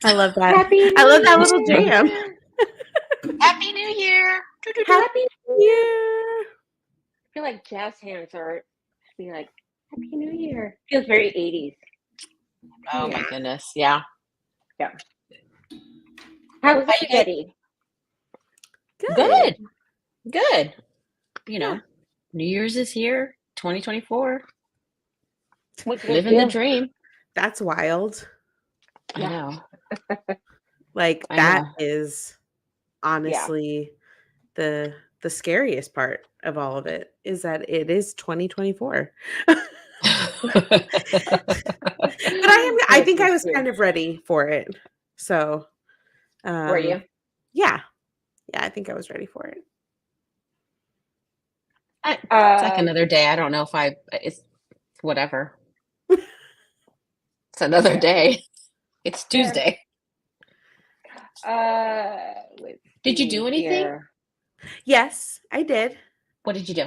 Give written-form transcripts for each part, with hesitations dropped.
I love that. Happy New I love that Year. little jam. Happy New Year. Happy New Year. I feel like jazz hands are be like Happy New Year. Feels very 80s. Oh Yeah. my goodness. Yeah. Yeah. How was How you guys- everybody? Good. Good. You Yeah. know, New Year's is here. 2024. What you Living the do? dream. That's wild. Yeah. I know. Like I that know. is honestly the scariest part of all of it is that it is 2024. But I think I was kind of ready for it. So Were you? Yeah. Yeah, I think I was ready for it. It's like another day. I don't know if it's whatever. It's another day. It's Tuesday. Did you do anything? Here. Yes, I did. What did you do?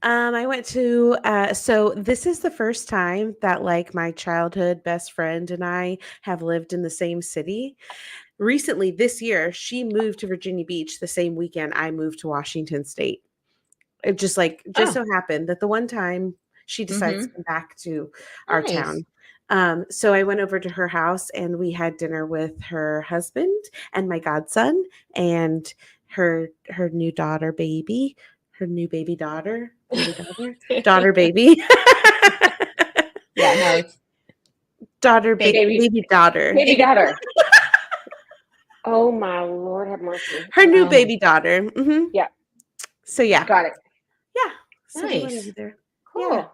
I went to so this is the first time that like my childhood best friend and I have lived in the same city. Recently this year, she moved to Virginia Beach the same weekend I moved to Washington State. It just so happened that the one time she decides to come back to our town. So I went over to her house and we had dinner with her husband and my godson and her new daughter baby, her new baby daughter, daughter baby. Yeah, no, it's daughter Baby- baby daughter. Baby daughter. Oh my Lord, have mercy. Her new baby daughter. Mm-hmm. Yeah. So yeah. Got it. Yeah. So we went nice. over there. Cool. Yeah.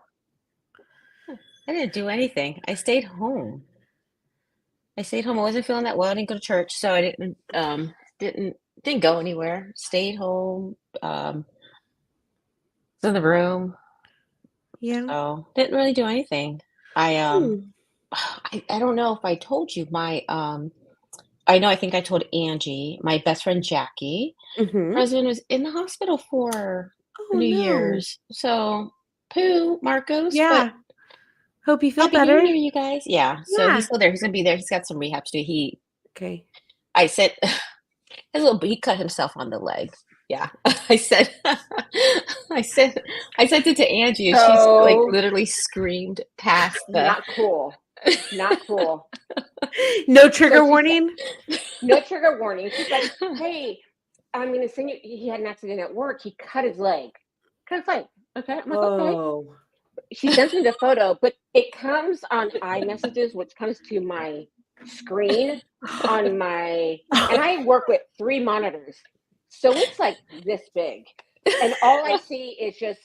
I didn't do anything. I stayed home. I wasn't feeling that well. I didn't go to church, so I didn't go anywhere. Stayed home. Was in the room. Yeah. So didn't really do anything. I don't know if I told you I think I told Angie, my best friend Jackie. Mm-hmm. Her husband was in the hospital for Oh, New no. Year's. So poo, Marcos. Yeah. But hope you feel Happy better. New Year, you guys. Yeah. So Yeah. he's still there. He's gonna be there. He's got some rehab to do. Okay. I said he cut himself on the leg. Yeah. I said I sent it to Angie and she's like literally screamed past the Not cool. Not cool. No trigger warning? No trigger warning. She's like, hey, I'm gonna send you. He had an accident at work. He cut his leg. Okay. I'm like, okay. She sends me the photo, but it comes on iMessages, which comes to my screen on my, and I work with 3 monitors. So it's like this big. And all I see is just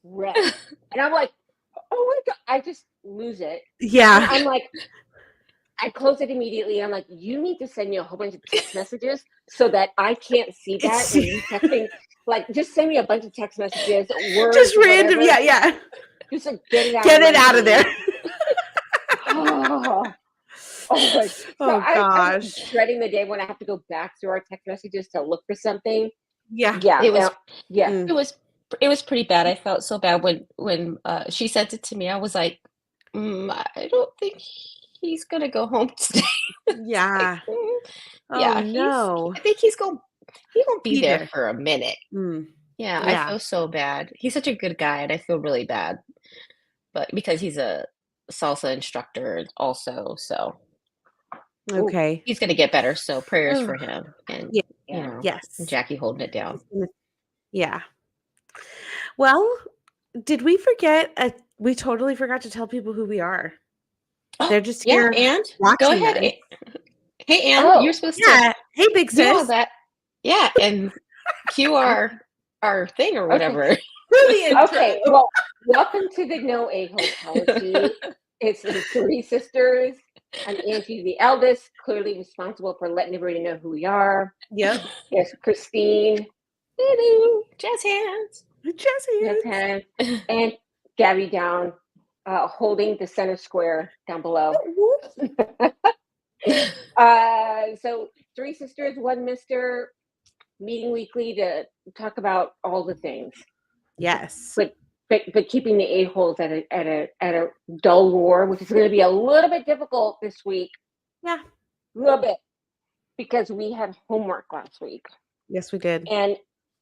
red. And I'm like, oh my God, I just lose it. Yeah. And I'm like, I close it immediately. I'm like, you need to send me a whole bunch of text messages so that I can't see that when you texting. Like, just send me a bunch of text messages, words, just random. whatever. Yeah. Just like, get it out. Get it out of there. Oh my! So I'm dreading the day when I have to go back through our text messages to look for something. Yeah. It was. Yeah. It was pretty bad. I felt so bad when she sent it to me. I was like, I don't think he's gonna go home today. Yeah. Yeah. Oh no. I think he won't be there for a minute. Yeah, Yeah. I feel so bad. He's such a good guy, and I feel really bad. But because he's a salsa instructor also, so Okay. he's gonna get better. So prayers for him, and yes, Jackie holding it down. Yeah. Well, did we forget? We totally forgot to tell people who we are. They're just here. And watching go ahead. us. Hey, Ann, you're supposed to. Hey, big sis. Do all that. Yeah, and cue our thing or whatever. Okay. Well, welcome to the No A-Hole Policy. It's the 3 sisters. I'm Angie, the eldest, clearly responsible for letting everybody know who we are. Yep. Yes, Christine. Jazz hands. Jazz hands. And Gabby down, holding the center square down below. So 3 sisters, 1 mister, meeting weekly to talk about all the things. Yes. But keeping the a-holes at a dull roar, which is going to be a little bit difficult this week. Yeah. A little bit. Because we had homework last week. Yes, we did. And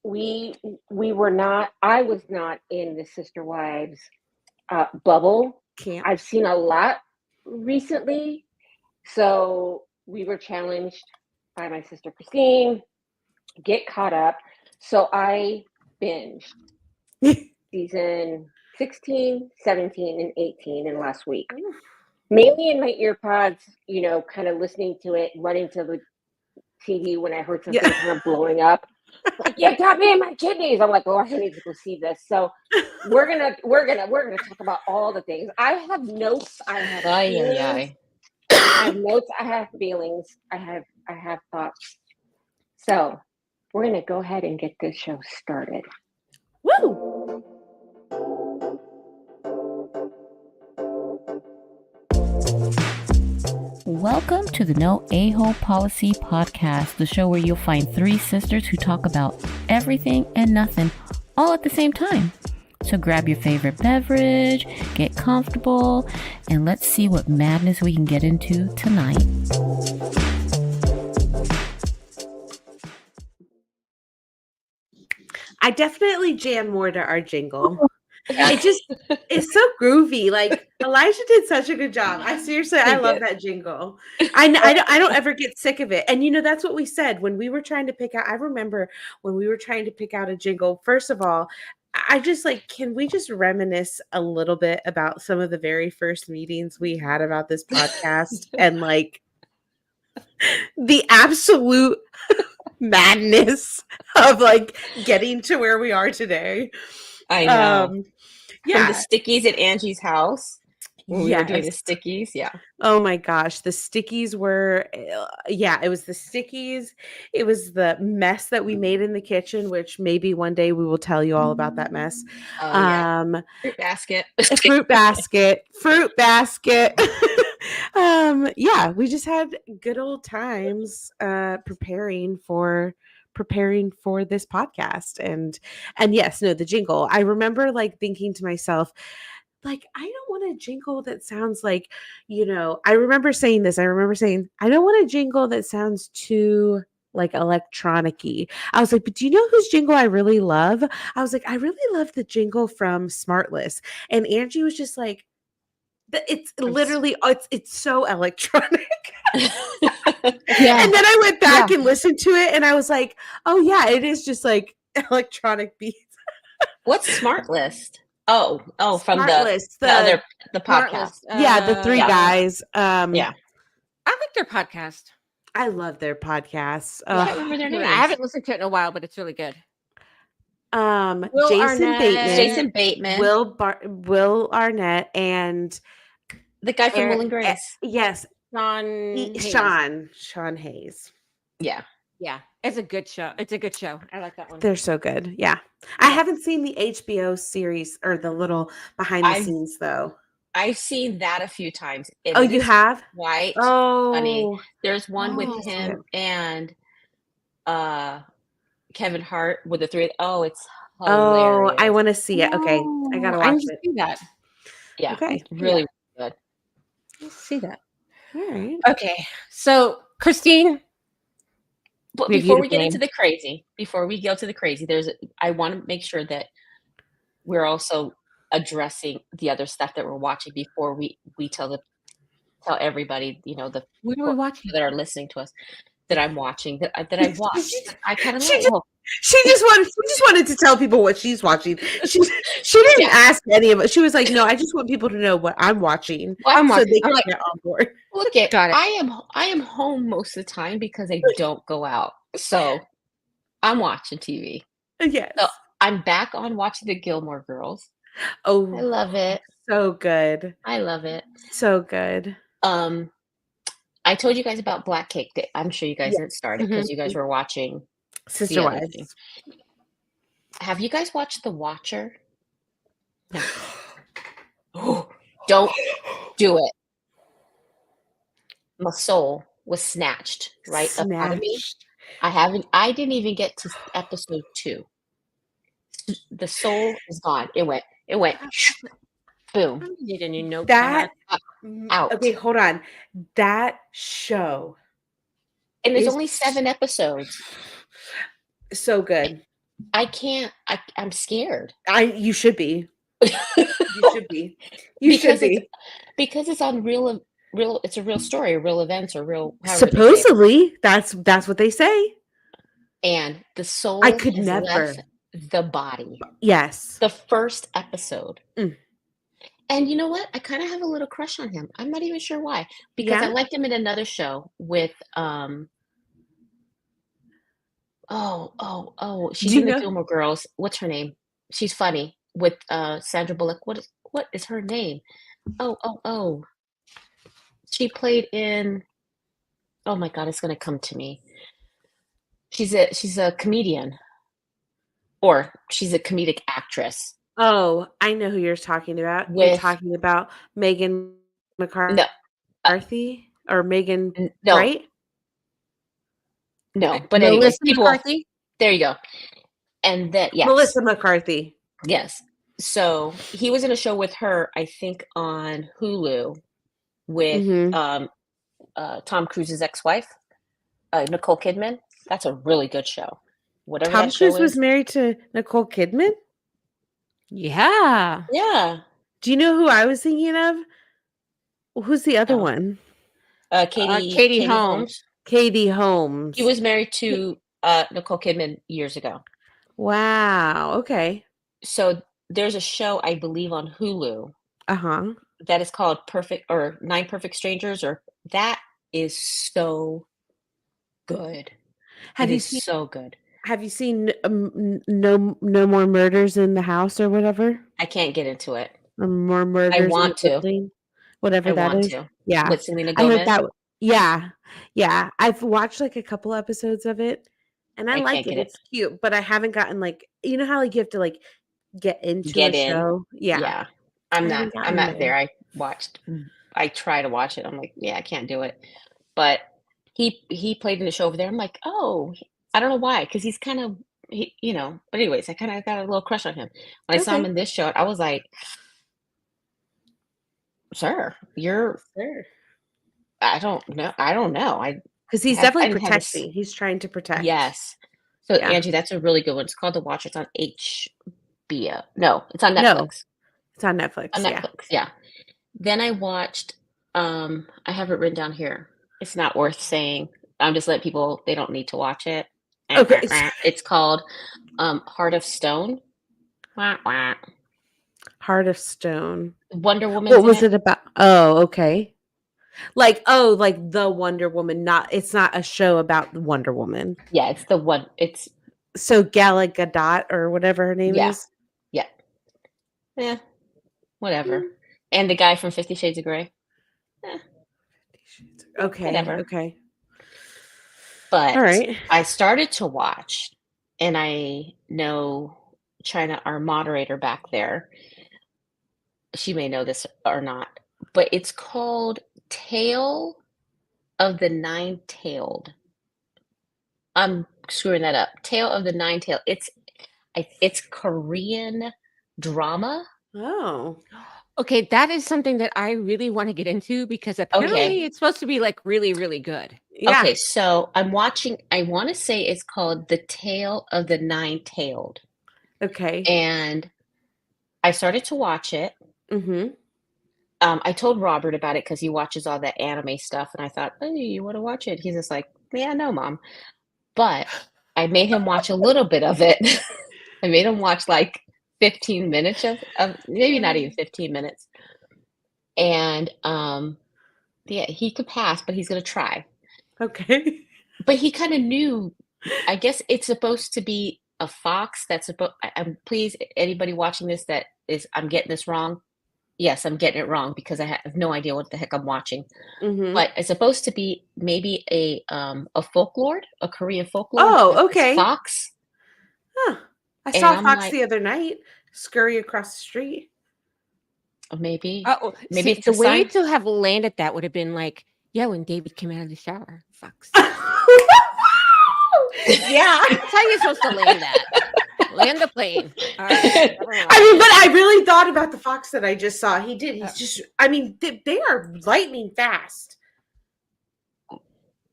we were not, I was not in the Sister Wives bubble. Camp. I've seen a lot recently. So we were challenged by my sister Christine, get caught up. So I binged season 16, 17, and 18 in last week. Mainly in my earpods, you know, kind of listening to it, running to the TV when I heard something kind of blowing up. Like, you got me in my kidneys. I'm like, oh, I need to go see this. So we're gonna talk about all the things. I have notes. I have feelings. I have notes. I have feelings. I have thoughts. So we're gonna go ahead and get this show started. Woo! Welcome to the No A-Hole Policy Podcast, the show where you'll find three sisters who talk about everything and nothing all at the same time. So grab your favorite beverage, get comfortable, and let's see what madness we can get into tonight. I definitely jam more to our jingle. It's so groovy. Like Elijah did such a good job. I love that jingle. I don't ever get sick of it. And you know, that's what we said when we were trying to pick out. I remember when we were trying to pick out a jingle. First of all, I just like, can we just reminisce a little bit about some of the very first meetings we had about this podcast and like the absolute madness of like getting to where we are today. I know. Yeah. From the stickies at Angie's house. When we were doing the stickies. Yeah. Oh my gosh. The stickies were, it was the stickies. It was the mess that we made in the kitchen, which maybe one day we will tell you all about that mess. Fruit basket. Fruit basket. We just had good old times preparing for this podcast and yes, no, the jingle. I remember like thinking to myself, like, I don't want a jingle that sounds like, you know, I remember saying, I don't want a jingle that sounds too like electronic-y. I was like, but do you know whose jingle I really love? I was like, I really love the jingle from Smartless. And Angie was just like, it's literally, it's so electronic. And then I went back and listened to it and I was like, oh yeah, it is just like electronic beats. What's Smartlist? Oh, from Smartlist, the podcast. The three guys. I like their podcast. I love their podcasts. I can't remember their names. I haven't listened to it in a while, but it's really good. Jason Bateman, Will Arnett, and the guy from Will and Grace. Yes, Sean Hayes. Yeah, it's a good show. I like that one. They're so good. Yeah, I haven't seen the HBO series or the little behind the scenes though. I've seen that a few times. You have? White. Oh, funny. There's one with him and Kevin Hart with the three. Oh, it's hilarious. Oh, I want to see it. Okay, I gotta watch it. See that. Yeah. Okay. Really good. Let's see that. All right. Okay. So, Christine. But before we go to the crazy, I want to make sure that we're also addressing the other stuff that we're watching before we tell everybody, you know, what are we watching that are listening to us that I'm watching that I watched. I kind of She just wanted to tell people what she's watching. She didn't ask any of us. She was like, "No, I just want people to know what I'm watching." Well, I'm watching. So they can get on board. Look at I am home most of the time because I don't go out, so I'm watching TV. Yes, so I'm back on watching the Gilmore Girls. Oh, I love it. So good. I love it. So good. I told you guys about Black Cake Day. I'm sure you guys didn't start it because you guys were watching Sister Wives. Have you guys watched The Watcher? No. Oh, don't do it. My soul was snatched up out of me. I didn't even get to episode 2. The soul is gone. It went boom. You need a new note. That out. Okay, hold on. That show And there's It's only 7 episodes. so good. I'm scared. You should be. You should be. You should Because it's be. because it's on it's a real story, real events, or real however they say it. Supposedly, that's what they say. And the soul I could has never. left the body. Yes. The first episode. Mm. And you know what? I kind of have a little crush on him. I'm not even sure why. Because I Yeah? liked him in another show with she's Do you in the know? Gilmore Girls. What's her name? She's funny with Sandra Bullock. What is her name? Oh. She played in, oh my God, it's gonna come to me. She's a comedian, or she's a comedic actress. Oh, I know who you're talking about. You're With talking about Megan no, McCarthy or Megan, no, right? no. But anyways, Melissa people. McCarthy. There you go. And then yes, Melissa McCarthy. yes. So he was in a show with her, I think, on Hulu with Mhm. Tom Cruise's ex-wife, Nicole Kidman. That's a really good show. Whatever Tom that show Cruise was is. married to Nicole Kidman? Yeah. Yeah. Do you know who I was thinking of? Who's the other Oh. one? Katie Holmes. Katie Holmes. He was married to Nicole Kidman years ago. Wow. Okay. So there's a show, I believe, on Hulu Uh-huh. that is called Nine Perfect Strangers, or that is so good. Have It you is seen so good. no more murders in the house or whatever? I can't get into it. Or more murders in want the to. building? Whatever I that want is. to. Yeah. With Selena I heard Gomez. that. Yeah. Yeah. I've watched like a couple episodes of it and I I like can't it. get it. It's cute, but I haven't gotten like, you know how like you have to like get into Get a in. show? Yeah. Yeah. I'm I haven't not gotten there. I try to watch it. I'm like, yeah, I can't do it. But he played in the show over there. I'm like, oh, I don't know why, because he's kind of but anyways, I kind of got a little crush on him. When I saw him Okay. in this show, I was like, sir, Sure. I don't know. Because he's I definitely didn't have this. protecting. He's trying to protect. Yes. So Yeah. Angie, that's a really good one. It's called The Watcher. It's on HBO. No, it's on No. Netflix. It's on Netflix. On Yeah. Netflix, yeah. Then I watched, I have it written down here. It's not worth saying. I'm just letting people, they don't need to watch it. Okay. It's called Heart of Stone. Wah, wah. Heart of Stone. Wonder Woman. What was it about? Oh, okay. Like the Wonder Woman. It's not a show about Wonder Woman. Yeah, it's the one. It's so Gal Gadot or whatever her name is. Yeah. Yeah. Whatever. And the guy from 50 Shades of Grey. Okay. Whatever. Okay. But all right. I started to watch, and I know China, our moderator back there, she may know this or not, but it's called Tale of the Nine-Tailed. I'm screwing that up. Tale of the Nine-Tailed. It's Korean drama. Oh. Okay, that is something that I really want to get into because apparently it's supposed to be like really, really good. Yeah. Okay, so I'm watching, I want to say it's called The Tale of the Nine-Tailed. Okay. And I started to watch it. Mm-hmm. I told Robert about it because he watches all that anime stuff, and I thought, "Hey, you want to watch it?" He's just like, "Yeah, no, Mom." But I made him watch a little bit of it. I made him watch like 15 minutes of maybe not even 15 minutes. And yeah, he could pass, but he's gonna try. Okay. But he kind of knew. I guess it's supposed to be a fox that's supposed. Please, anybody watching this that is, I'm getting this wrong. Yes, I'm getting it wrong because I have no idea what the heck I'm watching. Mm-hmm. But it's supposed to be maybe a folklore, a Korean folklore. Oh, okay. Fox. Huh. I And saw a I'm fox like- the other night scurry across the street. Maybe. Maybe it's the a way sign. to have landed that would have been like, yeah, when David came out of the shower. Fox. Yeah. That's how you're supposed to land that. Land the plane. All right. Never mind. I mean, but I really thought about the fox that I just saw. He did. He's just, I mean, they are lightning fast.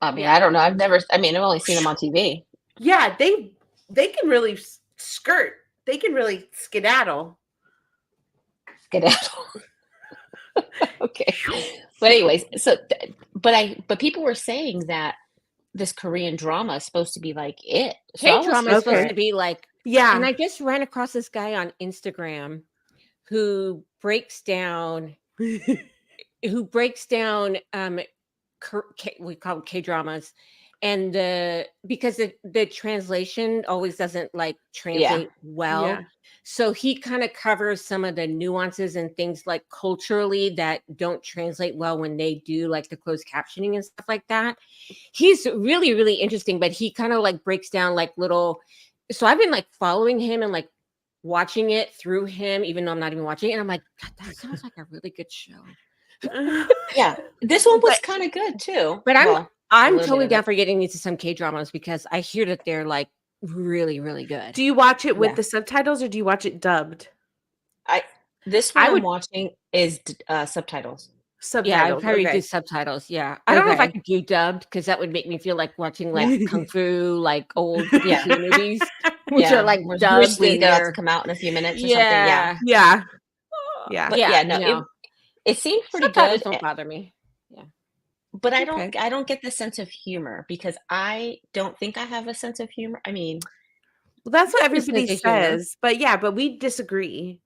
I mean, Yeah. I don't know. I've only seen them on TV. Yeah, they can really skirt. They can really skedaddle. Skedaddle. Okay. But anyways, but people were saying that this Korean drama is supposed to be like it. So I was K-drama is here for supposed Okay. to it. be like, and Yeah. I just ran across this guy on Instagram who breaks down we call them K-dramas, and because the translation always doesn't like translate well. Yeah. So he kind of covers some of the nuances and things like culturally that don't translate well when they do like the closed captioning and stuff like that. He's really, really interesting, but he kind of like breaks down like little. So I've been like following him and like watching it through him, even though I'm not even watching it. And I'm like, God, that sounds like a really good show. Yeah. This one was But- kind of good too. But Well, I'm little totally bit of down it. for getting into some K-dramas because I hear that they're like really, really good. Do you watch it with Yeah. the subtitles or do you watch it dubbed? This one I I'm would- watching is subtitles. Subtitles. Yeah, I'd probably okay. do subtitles. Yeah, I don't know if I Okay. could do dubbed because that would make me feel like watching like kung fu, like old Yeah. kung fu movies, which Yeah. are like Where's dubbed. Bruce Lee and about to they're- come out in a few minutes or something. Yeah. Yeah. Yeah. But Yeah, no, no. it seemed pretty Subtitles good. don't bother me. But I Okay. don't get the sense of humor because I don't think I have a sense of humor. I mean, Well, that's what That's just everybody sense of humor. says. But yeah, but we disagree.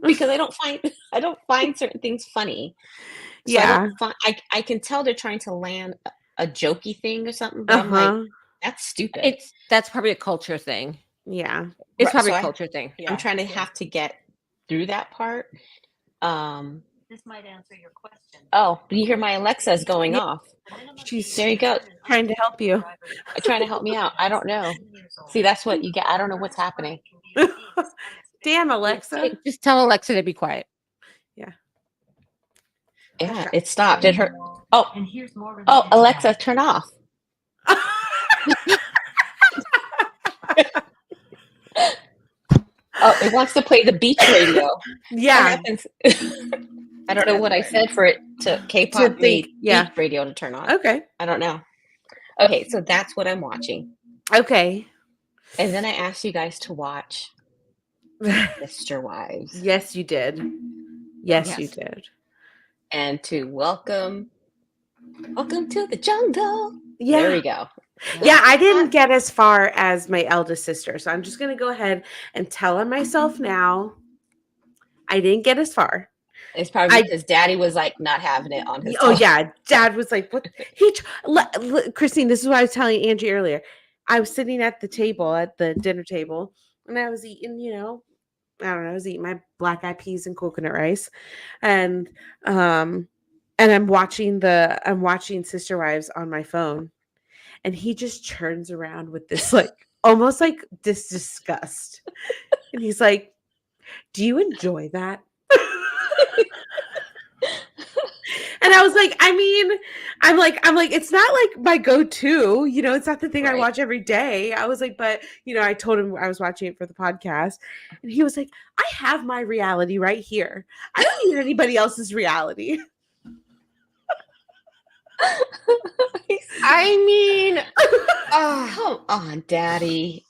because I don't find certain things funny. So Yeah. I can tell they're trying to land a jokey thing or something, but I'm like, Uh-huh. that's stupid. That's probably a culture thing. Yeah. It's Right, probably so a culture thing. I'm trying to have to get through that part. This might answer your question. Oh, you hear my Alexa's going Yeah. off. She's There you go. trying to help you. Trying to help me out. I don't know. See, that's what you get. I don't know what's happening. Damn, Alexa. Just tell Alexa to be quiet. Yeah, it stopped. It hurt. Oh, And here's more. oh, Alexa, turn off. Oh, it wants to play the beach radio. What Yeah. happens? I don't know what I said for it to K-pop To think, yeah. beach radio to turn on. Okay. I don't know. Okay, so that's what I'm watching. Okay. And then I asked you guys to watch Mr. Wives Yes, you did. Yes, you Yes. did. and to welcome to the jungle. Yeah. There we go. Yeah, I didn't get as far as my eldest sister. So I'm just going to go ahead and tell on myself now. I didn't get as far. It's probably I- because Daddy was like not having it on his. Oh, phone. yeah. Dad was like, what? Christine, this is what I was telling Angie earlier. I was sitting at the table, at the dinner table, and I was eating, I don't know, I was eating my black eyed peas and coconut rice. And I'm watching Sister Wives on my phone. And he just turns around with this like almost like this disgust. And he's like, "Do you enjoy that?" And I was like, I'm like, it's not like my go-to, it's not the thing I Right. watch every day. I was like, but I told him I was watching it for the podcast. And he was like, I have my reality right here. I don't need anybody else's reality. I mean, Come on, Daddy.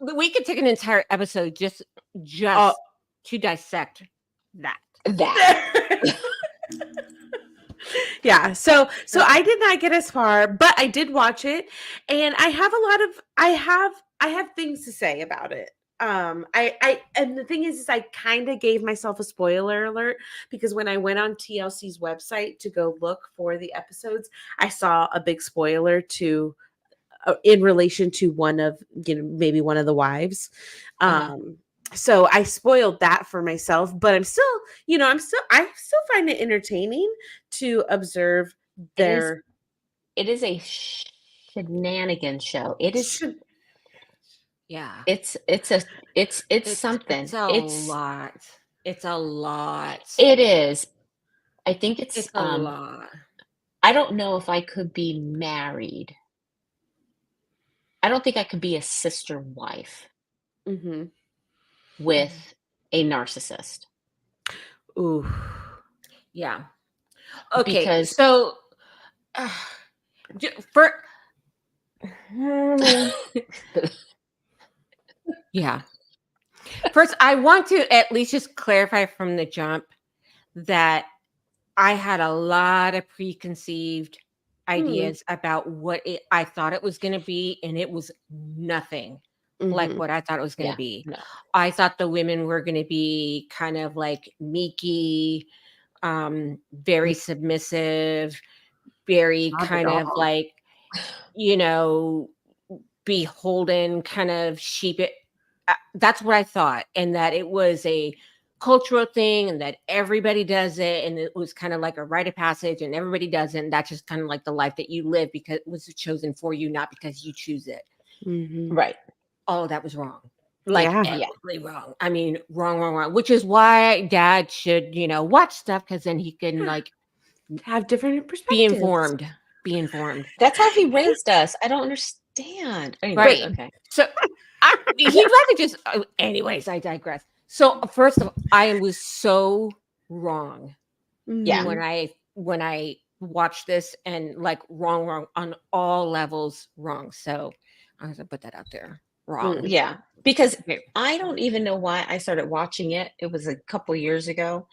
we could take an entire episode just Oh. to dissect that. That. Yeah, so I did not get as far, but I did watch it, and I have I have things to say about it. I and the thing is I kind of gave myself a spoiler alert because when I went on TLC's website to go look for the episodes, I saw a big spoiler to in relation to one of maybe one of the wives. So I spoiled that for myself, but I'm still, I still find it entertaining to observe their. It is a shenanigan show. It is. Yeah. It's something. It's a lot. It's a lot. It is. I think it's It's a lot. I don't know if I could be married. I don't think I could be a sister wife Mm-hmm. with a narcissist. Ooh. Yeah. Okay. Because- So For yeah. First, I want to at least just clarify from the jump that I had a lot of preconceived ideas about what I thought it was going to be, and it was nothing like what I thought it was going to be. No. I thought the women were going to be kind of like meeky, very submissive, very Not at kind of all. like, you know, beholden kind of sheep. That's what I thought, and that it was a cultural thing, and that everybody does it, and it was kind of like a rite of passage, and everybody does it, and that's just kind of like the life that you live because it was chosen for you, not because you choose it. Right. All of that was wrong. Like Yeah. ethically wrong. I mean, wrong. Which is why Dad should, watch stuff because then he can like Have different perspectives. Be informed. That's how he raised us. I don't understand. Anyway, Right. Okay. So he'd rather just. Anyways, I digress. So first of all, I was so wrong. Yeah. When I watched this, and like wrong on all levels, wrong. So I was gonna put that out there. Wrong. Yeah. Because Okay. I don't even know why I started watching it. It was a couple years ago.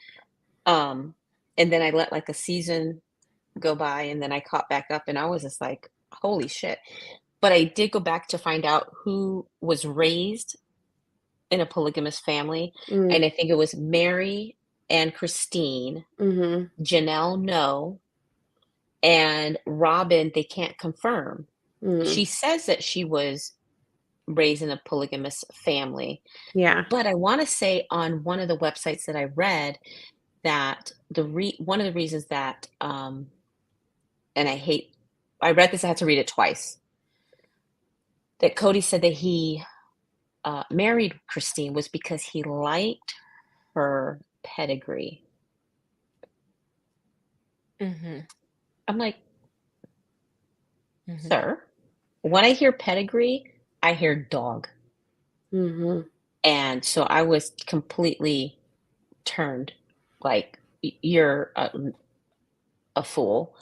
And then I let like a season go by, and then I caught back up, and I was just like, holy shit. But I did go back to find out who was raised in a polygamous family. Mm. And I think it was Mary and Christine, Janelle, no, and Robin, they can't confirm. She says that she was raised in a polygamous family. Yeah. But I want to say on one of the websites that I read that one of the reasons that and I read this, I had to read it twice, that Cody said that he married Christine was because he liked her pedigree. I'm like, sir, when I hear pedigree, I hear dog. And so I was completely turned, like, you're a fool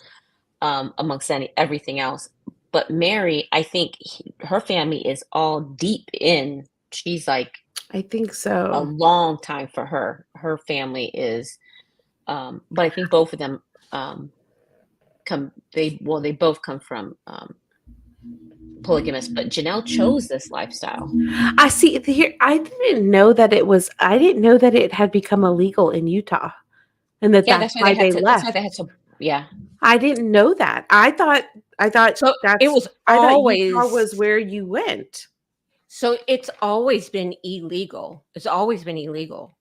amongst everything else. But Mary, I think her family is all deep in. She's like, I think a so. long time for her. Her family is, but I think both of them they both come from polygamous, but Janelle chose this lifestyle. I see here. I didn't know that it had become illegal in Utah, and that's why they left. That's why they had to. Yeah, I didn't know that. I thought So that's. it was I thought always Utah was where you went. So it's always been illegal. It's always been illegal.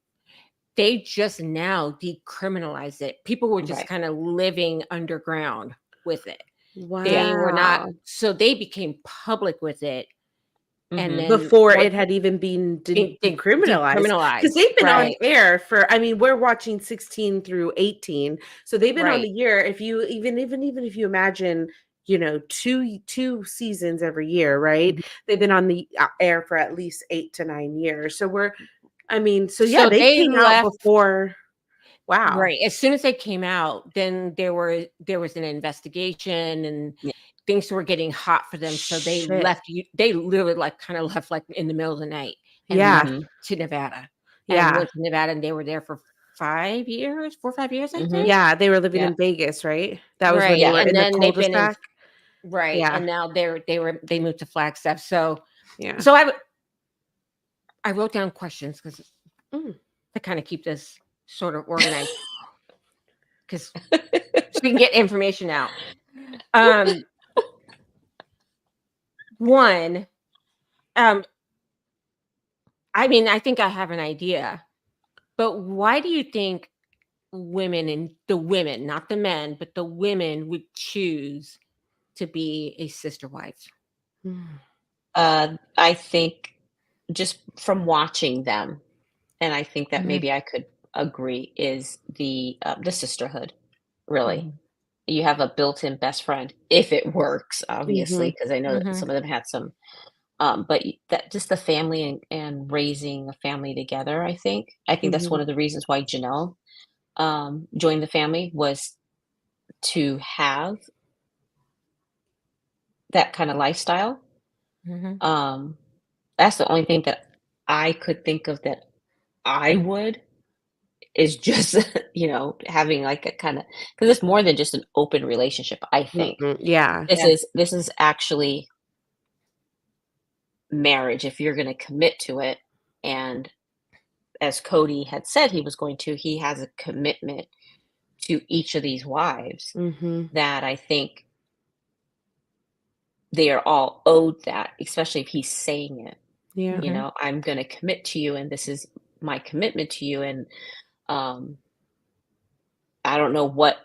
They just now decriminalized it. People were just kind of living underground with it. Wow. They were not, so they became public with it. And then before it had even been decriminalized, because they've been on air for. I mean, we're watching 16 through 18, so they've been on the year. If you even if you imagine, two seasons every year, right? They've been on the air for at least 8 to 9 years. So they came out before. Wow. Right. As soon as they came out, then there was an investigation, and things were getting hot for them. So they left. They literally kind of left in the middle of the night. And to Nevada. And went to Nevada, and they were there for 5 years, 4 or 5 years, I think. Yeah, they were living in Vegas, right? That was when they were in the cul-de-sac. Right. Yeah. And now they moved to Flagstaff. So yeah. So I wrote down questions because to kind of keep this sort of organized, because so we can get information out. One, I mean, I think I have an idea, but why do you think women, and the women, not the men, but the women, would choose to be a sister wife? I think just from watching them, and I think that maybe I could agree, is the sisterhood. Really, you have a built-in best friend if it works, obviously, because I know that some of them had some. But that just the family and raising a family together. I think that's one of the reasons why Janelle joined the family, was to have that kind of lifestyle. Mhm. That's the only thing that I could think of that I would is just, having like a kind of, because it's more than just an open relationship, I think. Mm-mm. Yeah. This Yeah. is actually marriage if you're going to commit to it. And as Cody had said he was going to, he has a commitment to each of these wives Mm-hmm. that I think they are all owed that, especially if he's saying it. Yeah. Mhm. I'm going to commit to you, and this is my commitment to you. And um, I don't know what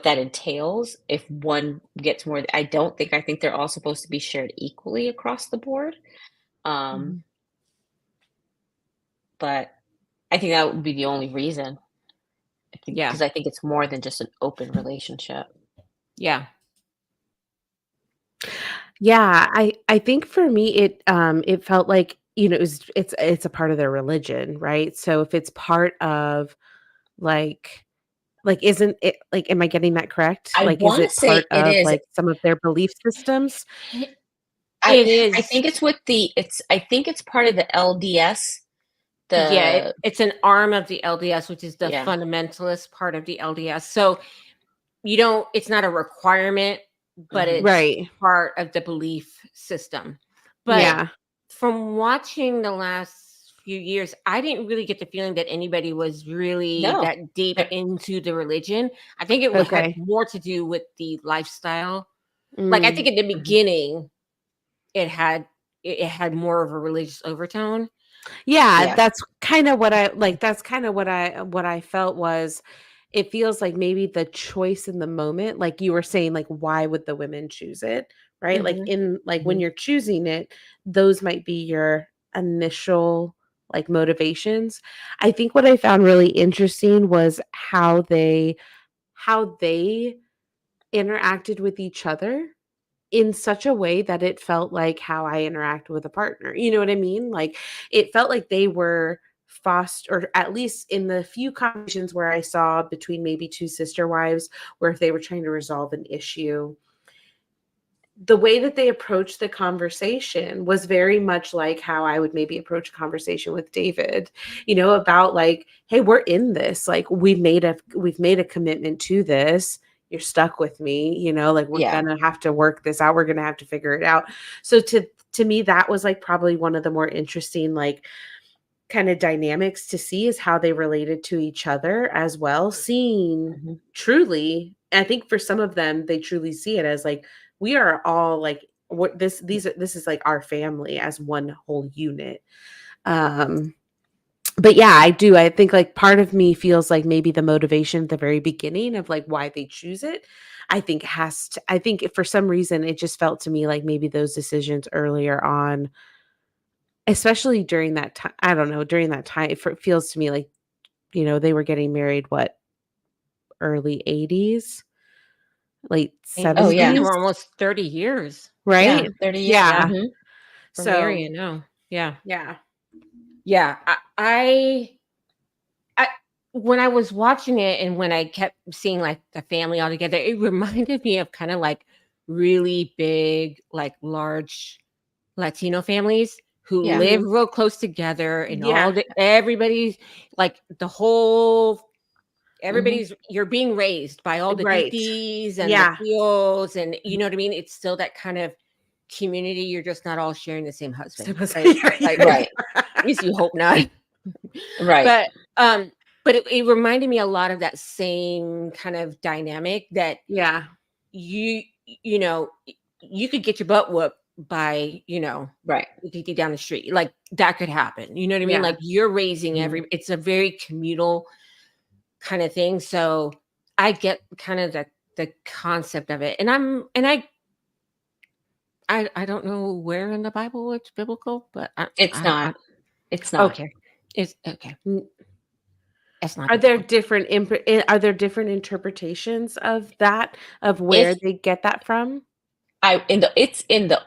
that entails. If one gets more, I think they're all supposed to be shared equally across the board. Um, Mhm. but I think that would be the only reason. Yeah. Because I think it's more than just an open relationship. Yeah. Yeah, I think for me it felt like, it's a part of their religion, right? So if it's part of like isn't it like, am I getting that correct? I Like, is want to it part say it of is. like some of their belief systems? I It I is. think it's with the it's I think it's part of the LDS. Yeah, The it's an arm of the LDS, which is the Yeah. fundamentalist part of the LDS. So it's not a requirement, but Mhm. it's Right. part of the belief system. But Yeah. Yeah. from watching the last few years, I didn't really get the feeling that anybody was really No. that deep They're into the religion. I think it had Okay. more to do with the lifestyle. Like I Mm. think in the Mhm. beginning, it had more of a religious overtone. Yeah, Yeah. that's kind of what I like, that's kind of what I felt was it feels like maybe the choice in the moment, like you were saying, like, why would the women choose it? Right? Like Mhm. in like when Mhm. you're choosing it, those might be your initial like motivations. I think what I found really interesting was how they interacted with each other in such a way that it felt like how I interact with a partner. You know what I mean? Like it felt like they were foster, or at least in the few conversations where I saw between maybe two sister wives, where if they were trying to resolve an issue, the way that they approached the conversation was very much like how I would maybe approach a conversation with David, about like, hey, we're in this. Like we've made a commitment to this. You're stuck with me, like we're Yeah. gonna have to work this out. We're gonna have to figure it out. So to me, that was like probably one of the more interesting, like kind of dynamics to see is how they related to each other as well. Seeing Mhm. truly, I think for some of them, they truly see it as like we are all like what this is like our family as one whole unit. Um, but yeah, I do. I think like part of me feels like maybe the motivation at the very beginning of like why they choose it, I think for some reason it just felt to me like maybe those decisions earlier on, especially during that time, I don't know, during that time, it feels to me like, they were getting married, what, early 80s, late Oh, It's been yeah. 70s, almost 30 years. Yeah, right? 30 years. Yeah, Yeah. Mhm. for So, marrying. No. Yeah. yeah. Yeah. I when I was watching it and when I kept seeing like the family all together, it reminded me of kind of like really big, like large Latino families who Yeah. live Mhm. real close together and Yeah. everybody's like Mhm. everybody's you're being raised by all the Right. titis and the Yeah. tios, and you know what I mean? It's still that kind of community. You're just not all sharing the same husband, right? Like, Yeah. Right. at least you hope not. Right. But um, but it reminded me a lot of that same kind of dynamic that Yeah. you you know you could get your butt whooped by Right. 50 down the street. Like that could happen. You know what I mean? Yeah. Like you're raising Mhm. it's a very communal kind of thing. So I get kind of the concept of it. And I don't know where in the Bible it's biblical, but It's not. It's not. okay. It's okay. N- It's not Are there biblical. different interpretations of that, of where If they get that from? I in the it's in the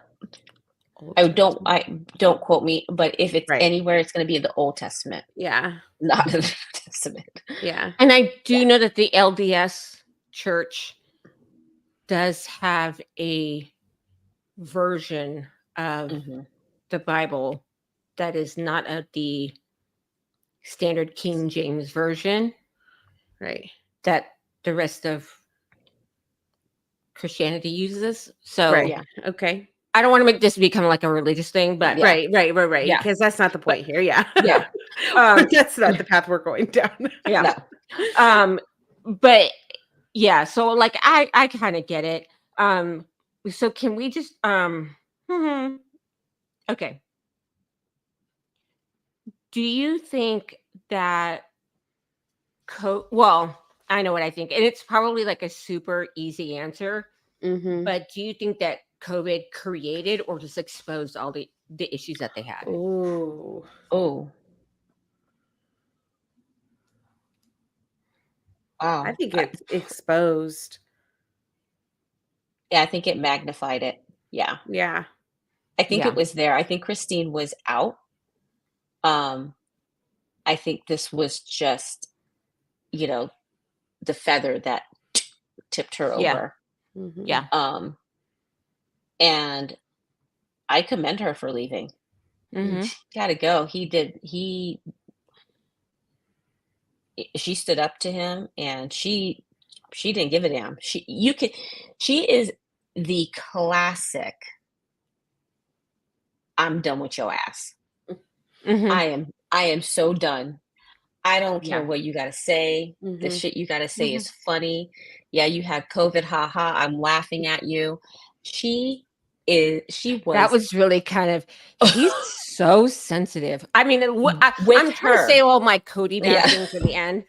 Old Testament. I don't quote me, but if it's Right. anywhere, it's gonna be in the Old Testament, Yeah. not the New Testament. Yeah. And I do Yeah. know that the LDS church does have a version of Mhm. the Bible that is not of the standard King James version Right. that the rest of Christianity uses. So Right. Yeah. Okay. I don't want to make this become like a religious thing, but Yeah. Right. Yeah. Because that's not the point here. Yeah. Yeah. That's not the path we're going down. yeah. No. But yeah, so like I kind of get it. So can we just okay. Do you think that well, I know what I think, and it's probably like a super easy answer, Mm-hmm. but do you think that COVID created or just exposed all the issues that they had? Oh. Oh. Wow. I think it's exposed. Yeah, I think it magnified it. Yeah. Yeah. I think Yeah. it was there. I think Christine was out. I think this was just, the feather that tipped her Yeah. over. Mhm. Yeah. And I commend her for leaving. Mhm. She gotta go. She stood up to him, and she didn't give a damn. She is the classic, "I'm done with your ass. Mhm. I am so done. I don't care Yeah. what you gotta say. The Mhm. shit you gotta say Mhm. is funny. Yeah, you had COVID, haha, I'm laughing at you." She That was was really kind of he's so sensitive. I mean, with I'm trying to her. say all my Cody bad Yeah. things at the end,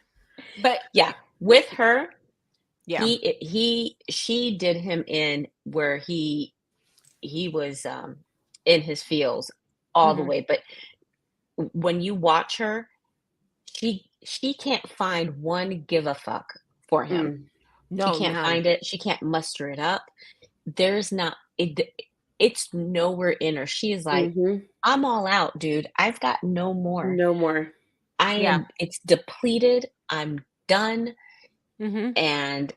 but Yeah, with her, yeah. she did him in where he was, in his feels all the Mhm. way, but when you watch her, she can't find one give a fuck for him. Mm. She No, can't none. find it. She can't muster it up. There's not it's nowhere in her. She is like, Mhm. "I'm all out, dude. I've got no more. No more. Yeah. It's depleted. I'm done." Mhm. And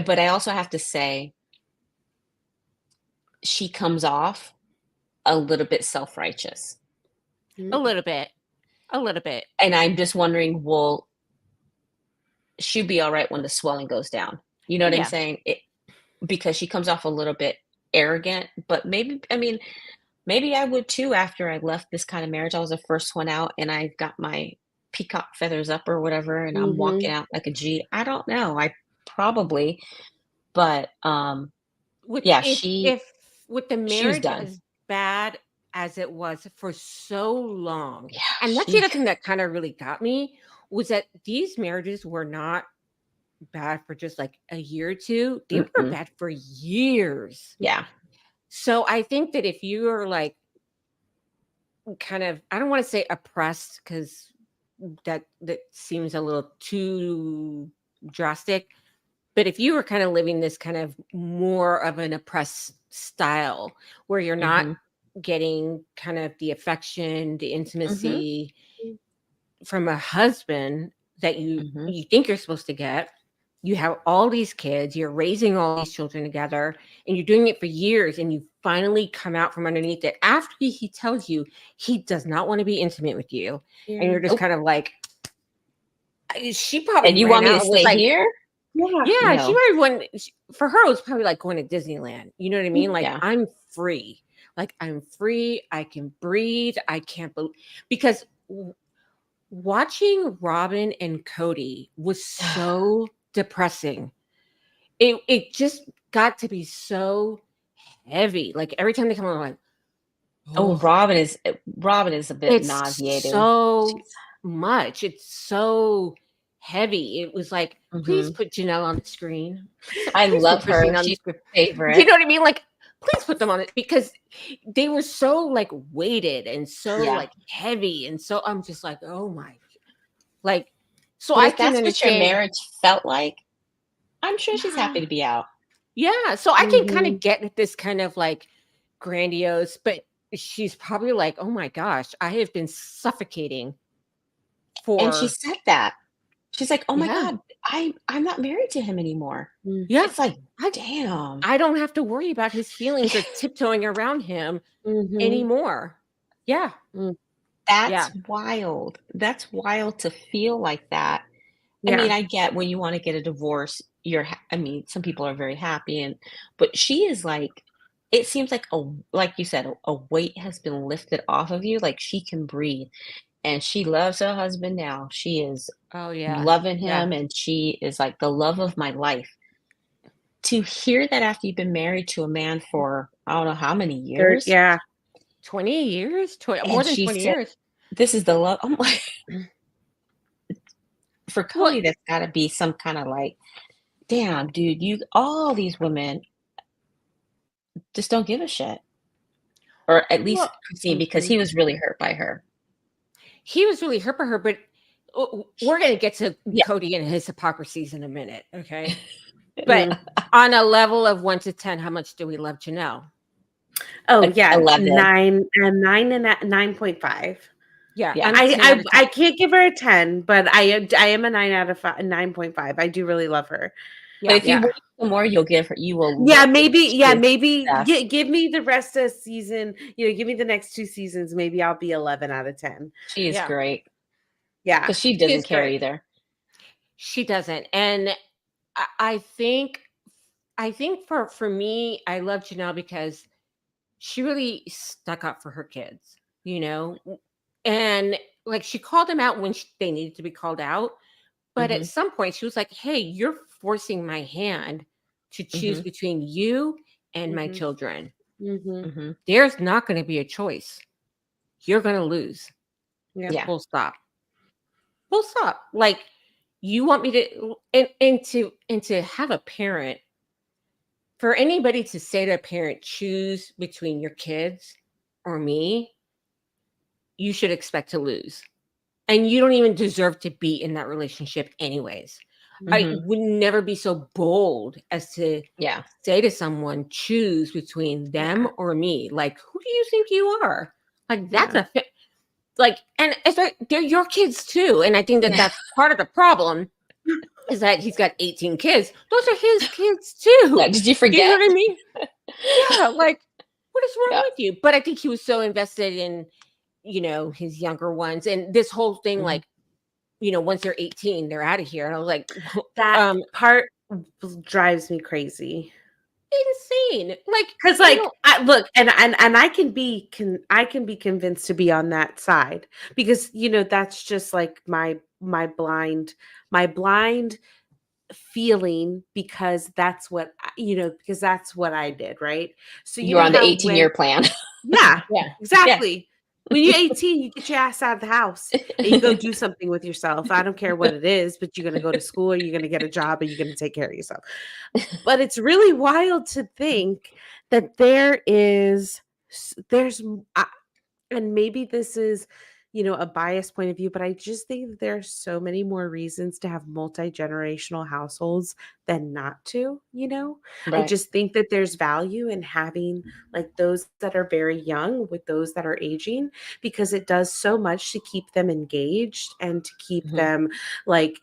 but I also have to say she comes off a little bit self-righteous. A little bit. A little bit. And I'm just wondering, will she be all right when the swelling goes down? You know what I'm Yeah. saying? Because she comes off a little bit arrogant, but maybe I would too after I left this kind of marriage. I was the first one out, and I got my peacock feathers up or whatever, and I'm walking Mhm. out like a G. I don't know. I probably, but With yeah, if with the she was marriage done. as bad as it was for so long, Yeah, and that's the other thing that kind of really got me was that these marriages were not bad for just like a year or two. They were Mm-mm. bad for years. Yeah, So I think that if you are like kind of, I don't want to say oppressed because that seems a little too drastic, but if you were kind of living this kind of more of an oppressed style where you're not mhm, getting kind of the affection, the mhm, intimacy from a husband that mhm. you think you're supposed to get, you have all these kids, you're raising all these children together, and you're doing it for years, and you finally come out from underneath it after he tells you he does not want to be intimate with you, and you're just Nope. kind of like, she probably And you ran want me to out and was stay like, here? yeah, she No. might have went. For her, it was probably like going to Disneyland. You know what I mean? Like, Yeah. I'm free. Like, I'm free. I can breathe. I can't believe because watching Robin and Cody was so depressing. It just got to be so heavy. Like every time they come on, I'm like, Oh, oh, Robin is a bit it's nauseating. so much. It's so heavy. It was like, please Mhm. put Janelle on the screen. I Please love put Christine her. on the She's screen. my You favorite. know what I mean? Like, please put them on it because they were so like weighted and so Yeah. like heavy. And so I'm just like, oh my, like, so But I if can that's what your understand. marriage felt like, I'm sure she's Yeah. happy to be out. Yeah. So I can kind Mhm. of get this kind of like grandiose, but she's probably like, oh my gosh, I have been suffocating And she for said that. She's like, "Oh my Yeah. god, I'm not married to him anymore." Yeah. It's like, I damn. I don't have to worry about his feelings or tiptoeing around him Mhm. anymore. Yeah. That's Yeah. wild. That's wild to feel like that. I mean, Yeah. I get when you wanna get a divorce, I mean, some people are very happy but she is like it seems like like you said, a weight has been lifted off of you, like she can breathe, and she loves her husband now. She is Oh, yeah. loving Yeah. him, and she is like the love of my life. To hear that after you've been married to a man for I don't know how many years, Yeah. 20 years? More and than she 20 said, years. "This is the love." I'm like, for Well, Cody, that's gotta be some kind of like, damn, dude, you all these women just don't give a shit. Or at least well, Christine, because Mhm. he was really hurt by her. he was really hurt by her, but we're going to get to Yeah. Cody and his hypocrisies in a minute. Okay. Mm. But on a level of 1 to 10, how much do we love Janelle? Oh Like yeah, 11. 9 and 9.5. Yeah. Yeah. I'm a 10 out of 10. I can't give her a 10, but I am a 9 out of 5, 9.5. I do really love her. But if you Yeah. wait some more, you will Yeah, love maybe. her. Give me the rest of season. Give me the next 2 seasons. Maybe I'll be 11 out of 10. She is Yeah. great Yeah, because she she doesn't is care great. either. She doesn't. And I think for me, I love Janelle because she really stuck up for her kids, and like she called them out when they needed to be called out. But at Mhm. some point, she was like, "Hey, you're forcing my hand to choose Mhm. between you and my Mhm. children. Mhm. Mhm. There's not going to be a choice. You're going to lose. Yeah. Yeah. Full stop. Full stop. Like you want me to and to have a parent, for anybody to say to a parent, choose between your kids or me, you should expect to lose. And you don't even deserve to be in that relationship anyways. I Mhm. would never be so bold as to Yeah. say to someone, choose between them Yeah. or me. Like, who do you think you are? Like, that's Yeah. like, and it's like they're your kids too. And I think that Yeah. that's part of the problem is that he's got 18 kids. Those are his kids too. Yeah, did you Do you know forget? what I mean? Yeah, like, what is wrong Yeah. with you? But I think he was so invested in, his younger ones and this whole thing, Mhm. like, once they're 18, they're out of here. And I was like, That part drives me crazy. insane. Like, Because look, and I can be convinced to be on that side because that's just like my blind feeling because that's what because that's what I did, right? So You were on the how 18-year plan. yeah, yeah, exactly. When you're 18, you get your ass out of the house and you go do something with yourself. I don't care what it is, but you're going to go to school, or you're going to get a job, and you're going to take care of yourself. But it's really wild to think that there's and maybe this is a biased point of view, but I just think that there are so many more reasons to have multi-generational households than not to. I Right. just think that there's value in having like those that are very young with those that are aging, because it does so much to keep them engaged and to keep Mhm. them like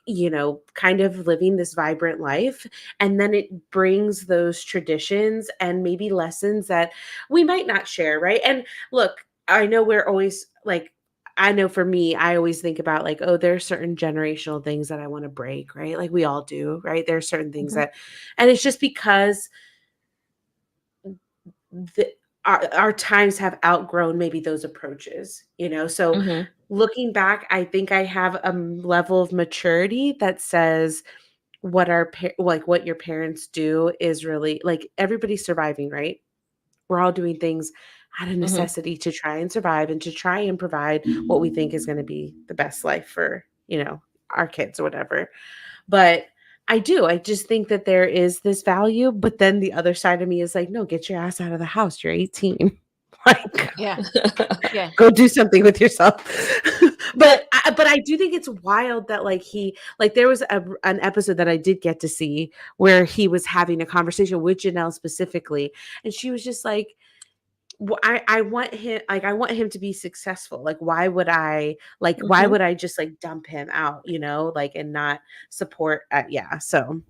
kind of living this vibrant life. And then it brings those traditions and maybe lessons that we might not share, right? And look, I know we're always like, I know for me, I always think about like, oh, there are certain generational things that I want to break, right? Like we all do, right? There are certain things Mhm. and it's just because our times have outgrown maybe those approaches, So Mhm. looking back, I think I have a level of maturity that says what what your parents do is really like everybody's surviving, right? We're all doing things out of Mhm. necessity to try and survive and to try and provide what we think is going to be the best life for, our kids or whatever. But I just think that there is this value, but then the other side of me is like, no, get your ass out of the house. You're 18. Like yeah, yeah. go do something with yourself. But but I do think it's wild that there was an episode that I did get to see where he was having a conversation with Janelle specifically, and she was just like, I want him, like, I want him to be successful. Like, why would I Mhm. just like dump him out, like, and not support? Yeah. So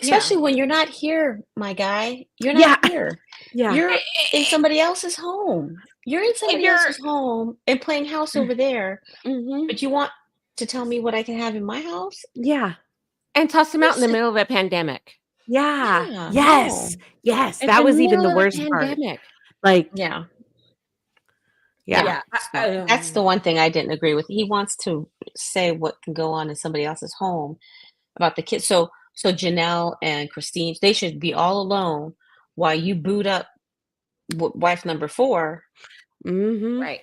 Especially when you're not here, my guy. You're yeah, not here. yeah, You're in somebody else's home. You're in And somebody you're else's home and playing house over there, hmm but you want to tell me what I can have in my house? yeah, and toss him out in the Listen, middle of a pandemic. yeah, yeah, yes, no. yes. In That the was even middle the of a worst part. pandemic. Like, Yeah, yeah, yeah. So that's the one thing I didn't agree with. He wants to say what can go on in somebody else's home about the kids. So Janelle and Christine, they should be all alone while you boot up wife number 4 hmm Right.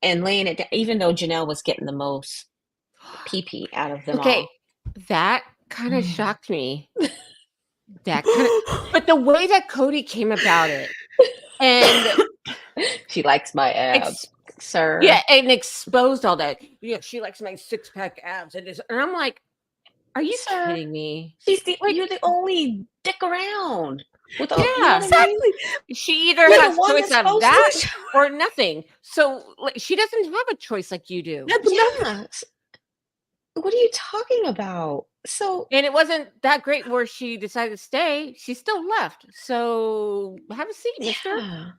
and laying it down, even though Janelle was getting the most pee out of them Okay. all. That kind of shocked me. That kind of, but the way that Cody came about it and She likes my abs, sir. yeah, and exposed all that. Yeah, she likes my 6-pack abs and I'm like, are you Sir. kidding me? You're the only dick around. With all, you know Yeah, what I mean? exactly. she either You're the has one choice that's of supposed that to. or nothing. So like, she doesn't have a choice like you do. Yeah. What are you talking about? So And it wasn't that great where she decided to stay. She still left. So have a seat, mister. yeah,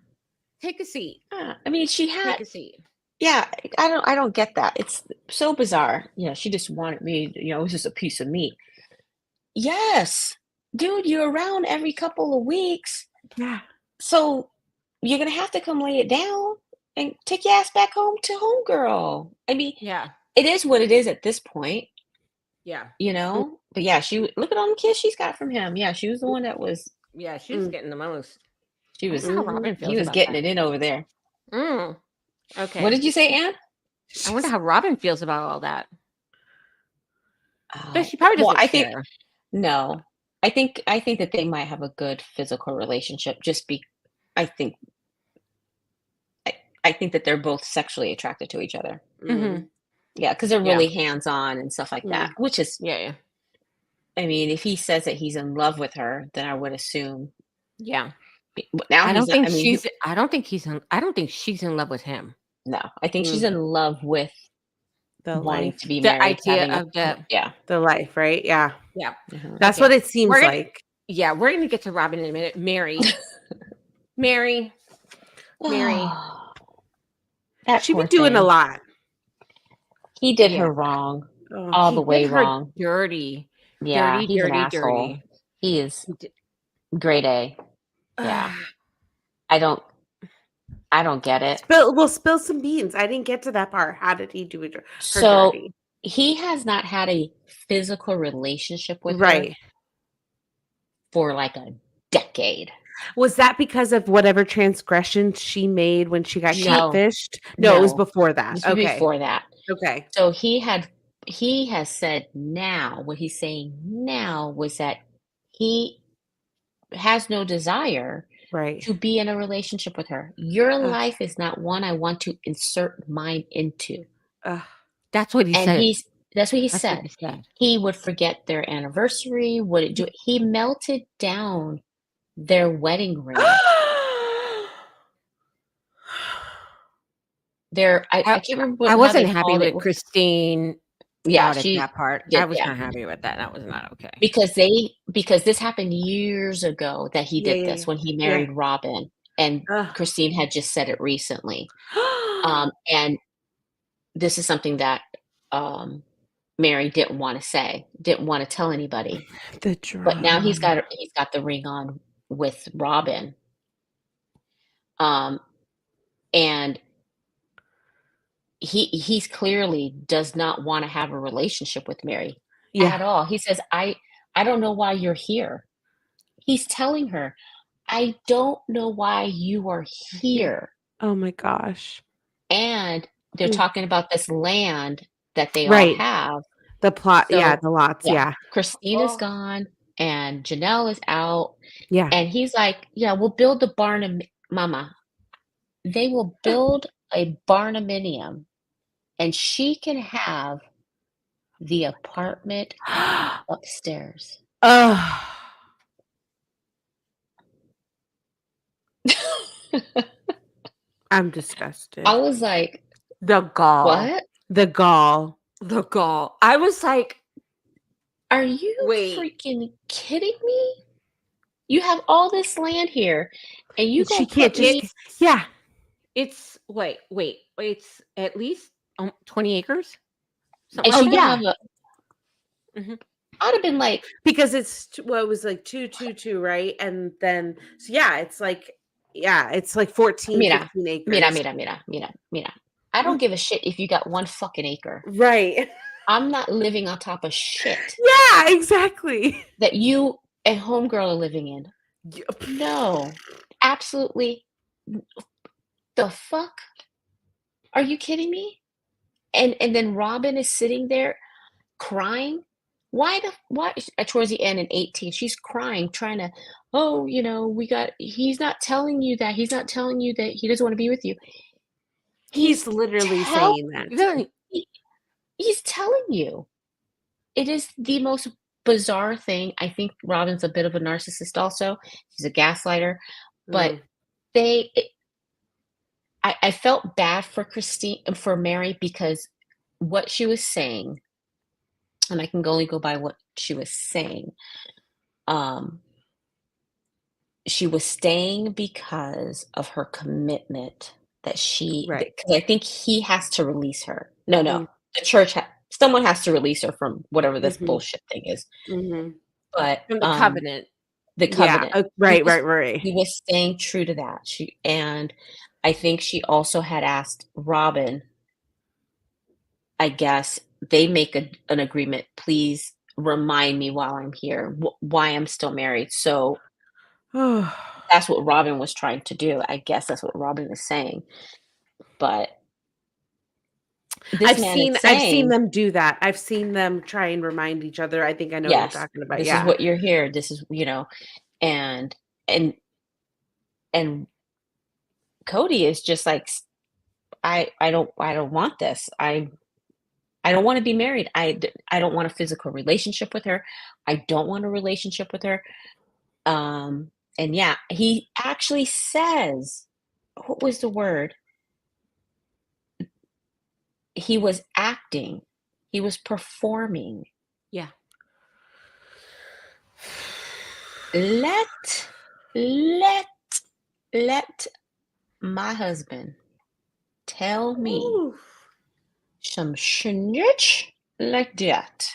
Take a seat. yeah. I mean, she had. Take a seat. Yeah, I don't get that. It's so bizarre. Yeah, she just wanted me. It was just a piece of meat. Yes, dude, you're around every couple of weeks, Yeah, so you're gonna have to come lay it down and take your ass back home to homegirl. I mean, Yeah. it is what it is at this point, Yeah. But yeah, look at all the kids she's got from him. Yeah, she was the one that was. Yeah. She's getting the most. She I was. wonder how Robin He feels was about getting that. it in over there. Okay. What did you say, Anne? I wonder how Robin feels about all that. Oh, But she probably doesn't I care. think no. I think that they might have a good physical relationship. I think I think that they're both sexually attracted to each other. Mhm. Yeah, because they're Yeah. really hands-on and stuff like that. Which is, Yeah. I mean, if he says that he's in love with her, then I would assume. Yeah. But now I he's don't not. think I mean, I don't think she's in love with him. no. I think she's in love with the wanting life, to be The married, idea having a of the yeah. the life, right? Yeah, yeah. that's Okay. what it seems We're gonna- like. Yeah, we're gonna get to Robin in a minute. Mary. That She poor be doing a thing. lot. He did Yeah. her wrong, Oh, all He the way did her wrong. dirty. Yeah, Dirty, he's an dirty, asshole. dirty. He is He did- grade A. Yeah. I don't get it. Spill some beans. I didn't get to that part. How did he do it? Her So dirty. he has not had a physical relationship with her Right. for like a decade. Was that because of whatever transgression she made when she got No. catfished? No, it was No. before that. This was Okay. before that. Okay. So he has said now, what he's saying now was that he has no desire Right. to be in a relationship with her. Your Ugh. life is not one I want to insert mine into. That's what he And said. that's what he That's said. what he said. He would forget their anniversary. He melted down their wedding ring. I can't remember. I wasn't happy called with it. Christine. Yeah, out at she that part. did, I was yeah. not happy with that. That was not okay. because this happened years ago that he did this when he married Robin, and Christine had just said it recently. And this is something that Mary didn't want to say, didn't want to tell anybody. The But now he's got the ring on with Robin. And he's clearly does not want to have a relationship with Mary at all. He says, I don't know why you're here. He's telling her, I don't know why you are here. Oh my gosh. And they're talking about this land that they Right. all have. The plot, So, the lots, yeah. Christine is gone and Janelle is out. Yeah. And he's like, yeah, we'll build the Mama. They will build a barnuminium and she can have the apartment upstairs. I'm disgusted. I was like, The gall. what? The gall. The gall. I was like, Are you Wait. freaking kidding me? You have all this land here, and you She gonna can't put me? just. Yeah. it's wait. It's at least 20 acres. And Something she like could yeah. have a. Mhm. I'd have been like, Because it's it was like 222, right? And then so yeah, it's like 14, Mira, 15 acres. mira. I don't give a shit if you got 1 fucking acre. Right. I'm not living on top of shit Yeah, exactly. that you and homegirl are living in. Yeah. No, absolutely. The fuck? Are you kidding me? And then Robin is sitting there crying. Why towards the end in 18, she's crying, trying to, oh, he's not telling you that. He's not telling you that he doesn't want to be with you. He's literally tell- saying that. Really? He's telling you. It is the most bizarre thing. I think Robin's a bit of a narcissist also. She's a gaslighter. But I felt bad for Mary, because what she was saying, and I can only go by what she was saying, she was staying because of her commitment that Right. because I think he has to release her. No, Mm. the church, someone has to release her from whatever this Mhm. bullshit thing is. Mhm. But From the covenant. the Yeah. covenant. Right. He was staying true to that. And I think she also had asked Robin, I guess, they make an agreement, please remind me while I'm here why I'm still married. So that's what Robin was trying to do. I guess that's what Robin is saying. But this I've man seen is saying, I've seen them do that. I've seen them try and remind each other. I think I know what yes, you're talking about. this Yeah. is what you're here. This is, and and Cody is just like, I don't want this. I don't want to be married. I don't want a physical relationship with her. I don't want a relationship with her. And yeah, he actually says, what was the word? He was acting. He was performing. Yeah. Let my husband tell me Ooh. some shit like that.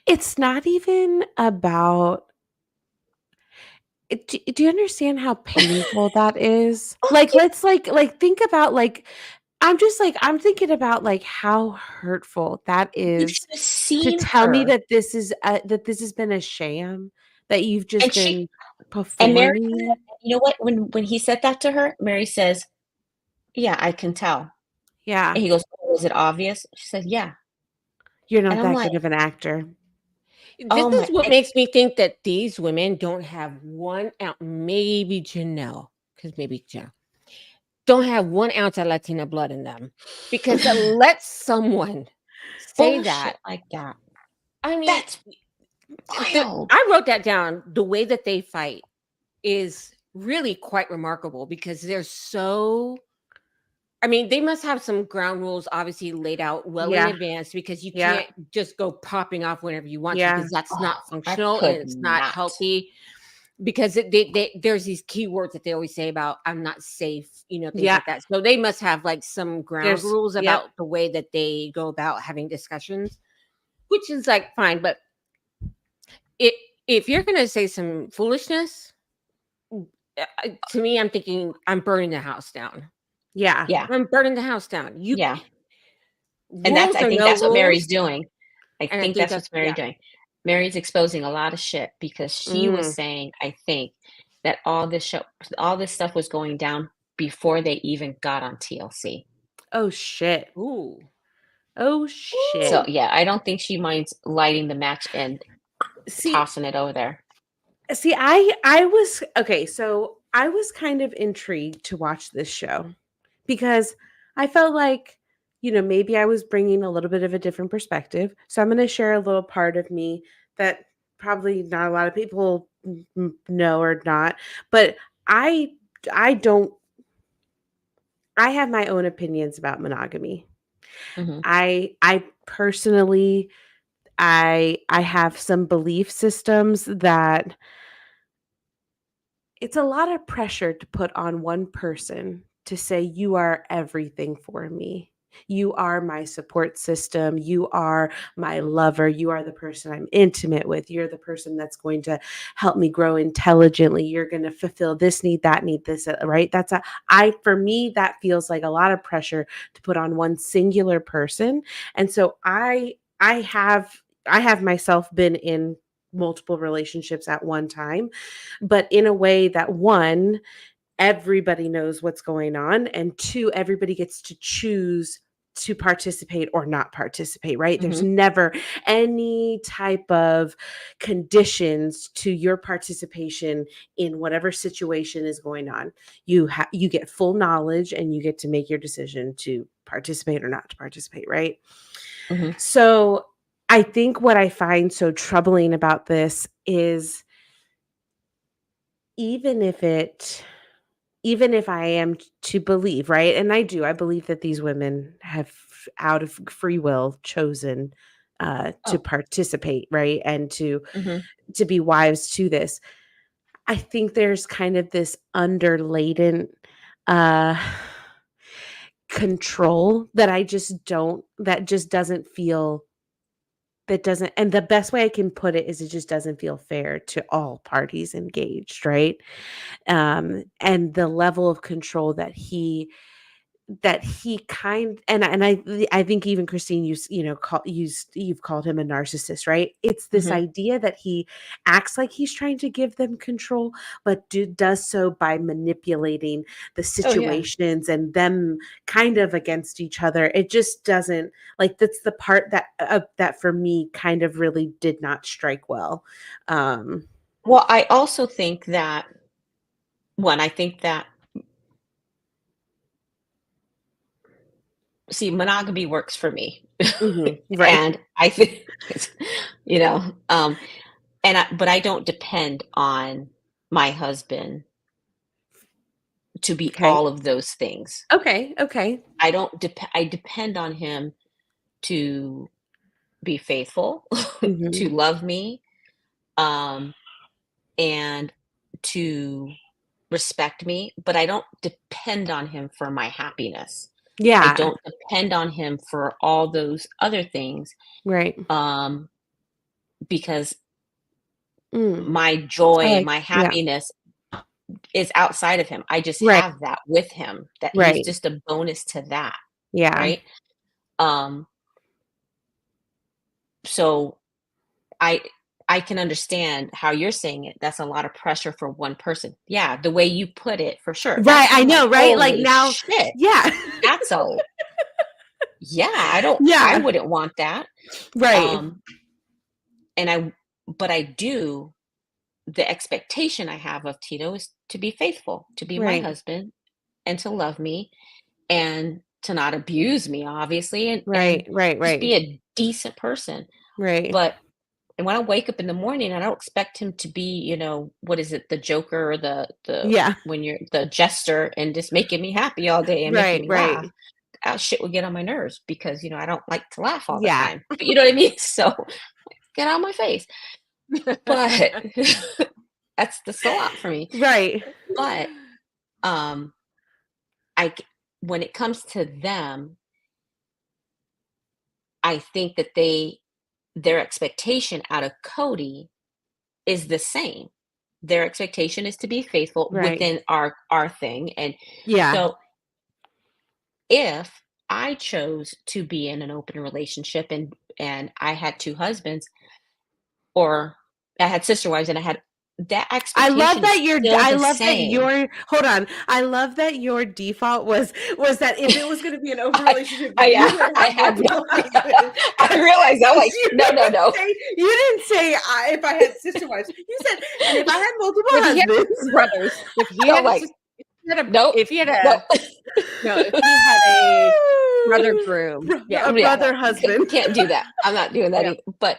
It's not even about. Do you understand how painful that is? Like, let's think about I'm thinking about how hurtful that You is should have to seen tell me her. that this has been a sham, that you've just And she- been And Mary, performing. you know what? When he said that to her, Mary says, "Yeah, I can tell." Yeah, And he goes, "Oh, was it obvious?" She said, "Yeah." you're And not I'm that like, good of an actor. This oh is my! what makes me think that these women don't have 1 ounce, maybe Janelle, because maybe Janelle, don't have 1 ounce of Latina blood in them. Because to let someone say Bullshit that, like that. I mean, That's wild. I wrote that down. The way that they fight is really quite remarkable, because they're so. I mean, they must have some ground rules obviously laid out well in Yeah. advance, because you Yeah. can't just go popping off whenever you want to, Yeah. because that's not I functional could and it's not not. healthy. Because there's these keywords that they always say about I'm not safe, things Yeah. like that. So they must have some ground There's- rules yep. about the way that they go about having discussions, which is fine. But if you're gonna say some foolishness, to me, I'm thinking I'm burning the house down. Yeah. Yeah, I'm burning the house down. yeah. And Rules I or think no that's what Mary's rules, doing. I and I think think that's what Mary's yeah. doing. Mary's exposing a lot of shit, because she was saying, I think, that all this stuff was going down before they even got on TLC. Oh shit. Ooh. Oh shit. So yeah, I don't think she minds lighting the match and tossing it over there. See, I was okay, so I was kind of intrigued to watch this show, because I felt like, maybe I was bringing a little bit of a different perspective. So I'm going to share a little part of me that probably not a lot of people know or not, but I don't I have my own opinions about monogamy. Mhm. I personally I have some belief systems that it's a lot of pressure to put on one person to say, "You are everything for me. You are my support system. You are my lover. You are the person I'm intimate with. You're the person that's going to help me grow intelligently. You're going to fulfill this need, that need, this," right? For me, that feels like a lot of pressure to put on one singular person. And so I have myself been in multiple relationships at one time, but in a way that one, everybody knows what's going on, and two, everybody gets to choose to participate or not participate, right? There's Mhm. never any type of conditions to your participation in whatever situation is going on. You get full knowledge and you get to make your decision to participate or not to participate, right? Mhm. So I think what I find so troubling about this is even if it even if I am to believe, right? And I believe that these women have out of free will chosen to Oh. participate, right? And Mhm. to be wives to this. I think there's kind of this underladen uh control that that just doesn't feel that doesn't and the best way I can put it is it just doesn't feel fair to all parties engaged, right? And the level of control that he kind and I think even Christine you've called him a narcissist, right? It's this Mhm. idea that he acts like he's trying to give them control, but does so by manipulating the Oh, yeah. situations and them kind of against each other. It just doesn't like that's the part that for me kind of really did not strike well. Um, Well, I also think that I think that see, monogamy works for me. right, And I think it's, you know, but I don't depend on my husband to be okay, all of those things. okay, I depend on him to be faithful, hmm, to love me, um, and to respect me, but I don't depend on him for my happiness. I yeah, don't depend on him for all those other things, right. um, because Mm. my I joy, like my yeah, happiness is outside of him. I just right, have that with him, that he's right, just a bonus to that, yeah, right? Um, so I I can understand how you're saying it. That's a lot of pressure for one person. Yeah, the way you put it, for sure. right, That's I I'm like, know, right? Like holy now shit. yeah. That's a yeah, I Yeah, wouldn't want that. right, Um, and but I do the expectation I have of Tito is to be faithful, to be my right, husband and to love me and to not abuse me, obviously, and right, right, just right, be a decent person. right. But and when I wake up in the morning, I don't expect him to be, what is it, the joker or the Yeah, when you're the jester and just making me happy all day and making right, me laugh. right. Shit would get on my nerves because I don't like to laugh all the Yeah, time. But you know what I mean? So get out of my face. But that's a lot for me. right. But um I c- when it comes to them, I think that their expectation out of Cody is the same. Their expectation is to be faithful Right. within our thing. And Yeah. so if I chose to be in an open relationship and I had two husbands, or I had sister wives and I had that expectation is still I the love that same. your hold on. I love that your default was that if it was gonna be an open I, relationship, you would I have had no, multiple husbands. I realized I'm like, You no, no, didn't no. say if I had sister wives. You said, "And if I had multiple If he had husbands." brothers, if he I'm had a like, sister, if he had a, nope, if he had nope. a no, if he had a brother groom, yeah, A Yeah, brother husband. can't do that. I'm not doing that yeah, either. But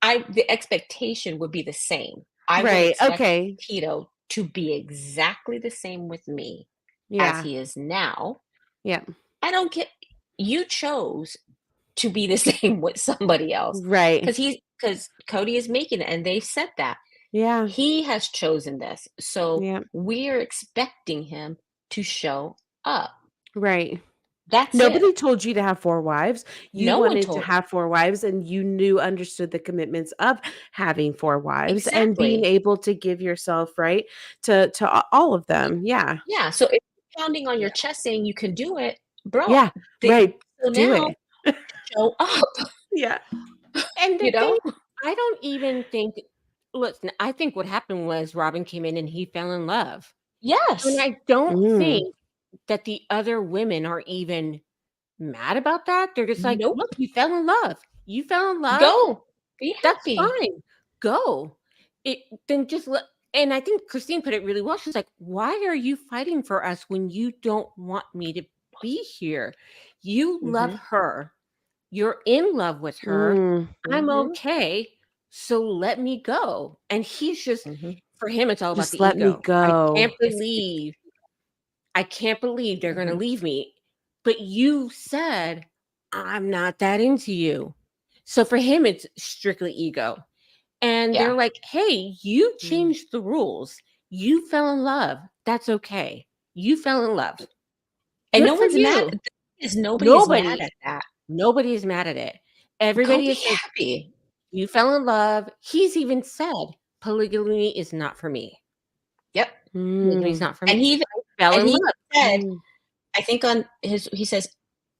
the expectation would be the same. I would Right, expect okay. Tito to be exactly the same with me as Yeah. he is now. Yeah. I don't get, you chose to be the same with somebody else Right. because Cody is making it and they've said that. Yeah. He has chosen this. So Yeah. we're expecting him to show up. Right. That's it. Nobody told you to have 4 wives. You No one wanted to told. have 4 wives, and you understood the commitments of having 4 wives and being Exactly. able to give yourself, right, to all of them. Yeah. Yeah. So if you're pounding on your chest saying you can do it, bro, Yeah. Right. so Do now it. show up, Yeah. And the you know? thing, I don't even think. Listen, I think what happened was Robin came in and he fell in love, Yes. and I don't Mm. think that the other women are even mad about that. They're just like, Nope. look, you fell in love. You fell in love. Go. Be That's happy. fine. Go. Then just let. And I think Christine put it really well. She's like, why are you fighting for us when you don't want me to be here? You love Mhm. her. You're in love with her. Mm. I'm Mhm. okay. So let me go. And he's just, Mhm. for him, it's all about Just the let me ego. go. I can't believe they're going to Mhm. leave me. But you said, I'm not that into you. So for him, it's strictly ego. And Yeah. they're like, hey, you Mm. changed the rules. You fell in love. That's okay. You fell in love. And Good no for one's mad. you. The thing is, nobody is mad Nobody. at that. Nobody is mad at it. Go Everybody be is saying, happy. you fell in love. He's even said, polygamy is not for me. Yep. Polygamy is Mm. not for And me. he even, I fell and in he love. said, Mm. I think on his, he says,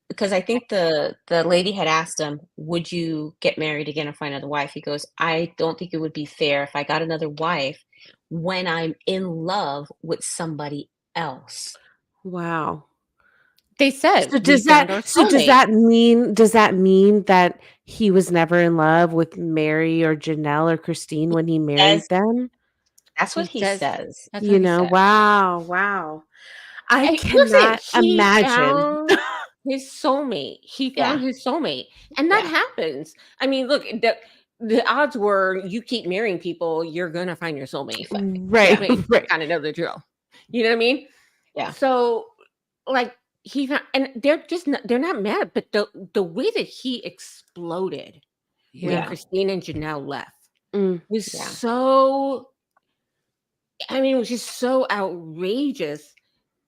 because I think the lady had asked him, would you get married again or find another wife? He goes, I don't think it would be fair if I got another wife when I'm in love with somebody else. Wow. They said, So we does found our soulmate. that mean that he was never in love with Mary or Janelle or Christine when he married Says, them? that's what He he says, says. that's what he said. Wow. I And listen, cannot he imagine. found his soulmate. He found Yeah. his soulmate. And that Yeah. happens. I mean, look, the odds were you keep marrying people, you're gonna find your soulmate. Right, Yeah. I mean, right. kind of know the drill. You know what I mean? Yeah. So, like, he found, and they're not mad, but the way that he exploded when Yeah. Christine and Janelle left Mm. was Yeah. so. I mean, it was just so outrageous,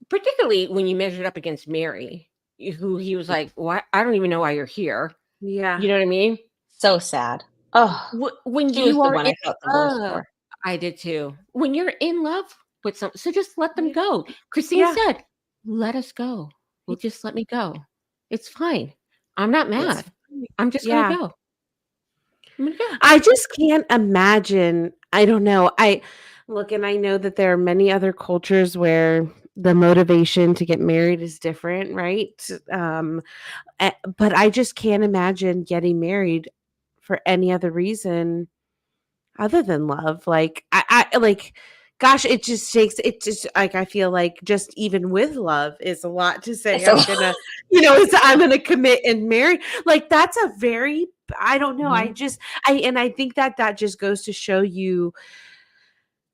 particularly when you measured up against Mary, who he was like, "Why? I don't even know why you're here." Yeah. You know what I mean? So sad. Oh, When she was you the are one in I felt the worst love, for. I did too. When you're in love with some, so just let them go. Christine Yeah. said, "Let us go. Well, just let me go. It's fine. I'm not It's, mad. I'm just gonna Yeah. go. I'm gonna go." I just can't imagine. I don't know. And I know that there are many other cultures where the motivation to get married is different, right? But I just can't imagine getting married for any other reason other than love. Like I like gosh, it just like I feel like just even with love is a lot to say it's a I'm lot. gonna, I'm gonna commit and marry. Like that's a very I don't know. Mhm. I think that just goes to show you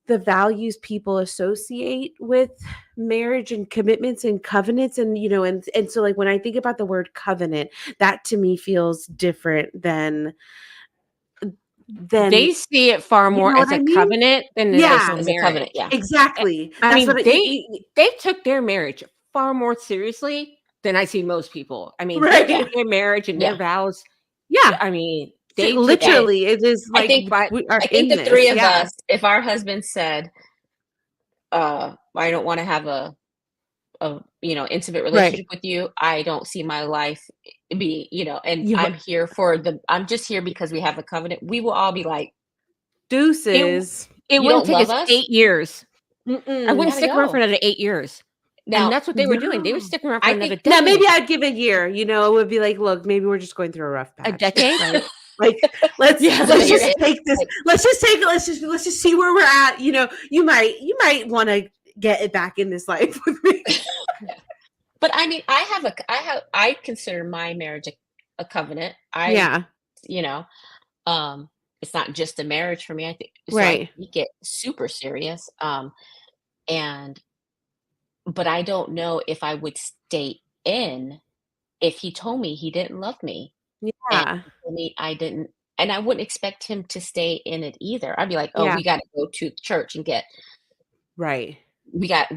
the values people associate with marriage and commitments and covenants and so like when I think about the word covenant, that to me feels different than They see it far you more know what as I a mean? covenant than it is Yeah, a It's a covenant. marriage. Yeah. exactly. I That's mean, what they took their marriage far more seriously than I see most people. I mean, they right. took their marriage and their Yeah. vows. Yeah. I mean, they took it, Yeah. Literally, it is I like think we are I think in the three this. of Yeah. us, if our husband said, I don't want to have a intimate Right. relationship with you, I don't see my life be, and You I'm just here because we have a covenant, we will all be like, deuces. it you wouldn't don't take love us us? 8 years. I Mm-mm. wouldn't Gotta stick around for go. another 8 years. And Now, that's what they were doing. They were No. sticking around for I another think Now, maybe decade. I'd give a year, it would be like, look, maybe we're just going through a rough A patch, decade? right? Like, let's Yeah. so let's you're just take this. like, Let's just see where we're at. You might want to get it back in this life with me. but I mean, I consider my marriage a covenant. Yeah. You know, it's not just a marriage for me. I think so. I Right. take it super serious. And but I don't know if I would stay in if he told me he didn't love me and Yeah. he told me I didn't, and I wouldn't expect him to stay in it either. I'd be like, oh, Yeah. we got to go to church and get, Right. we got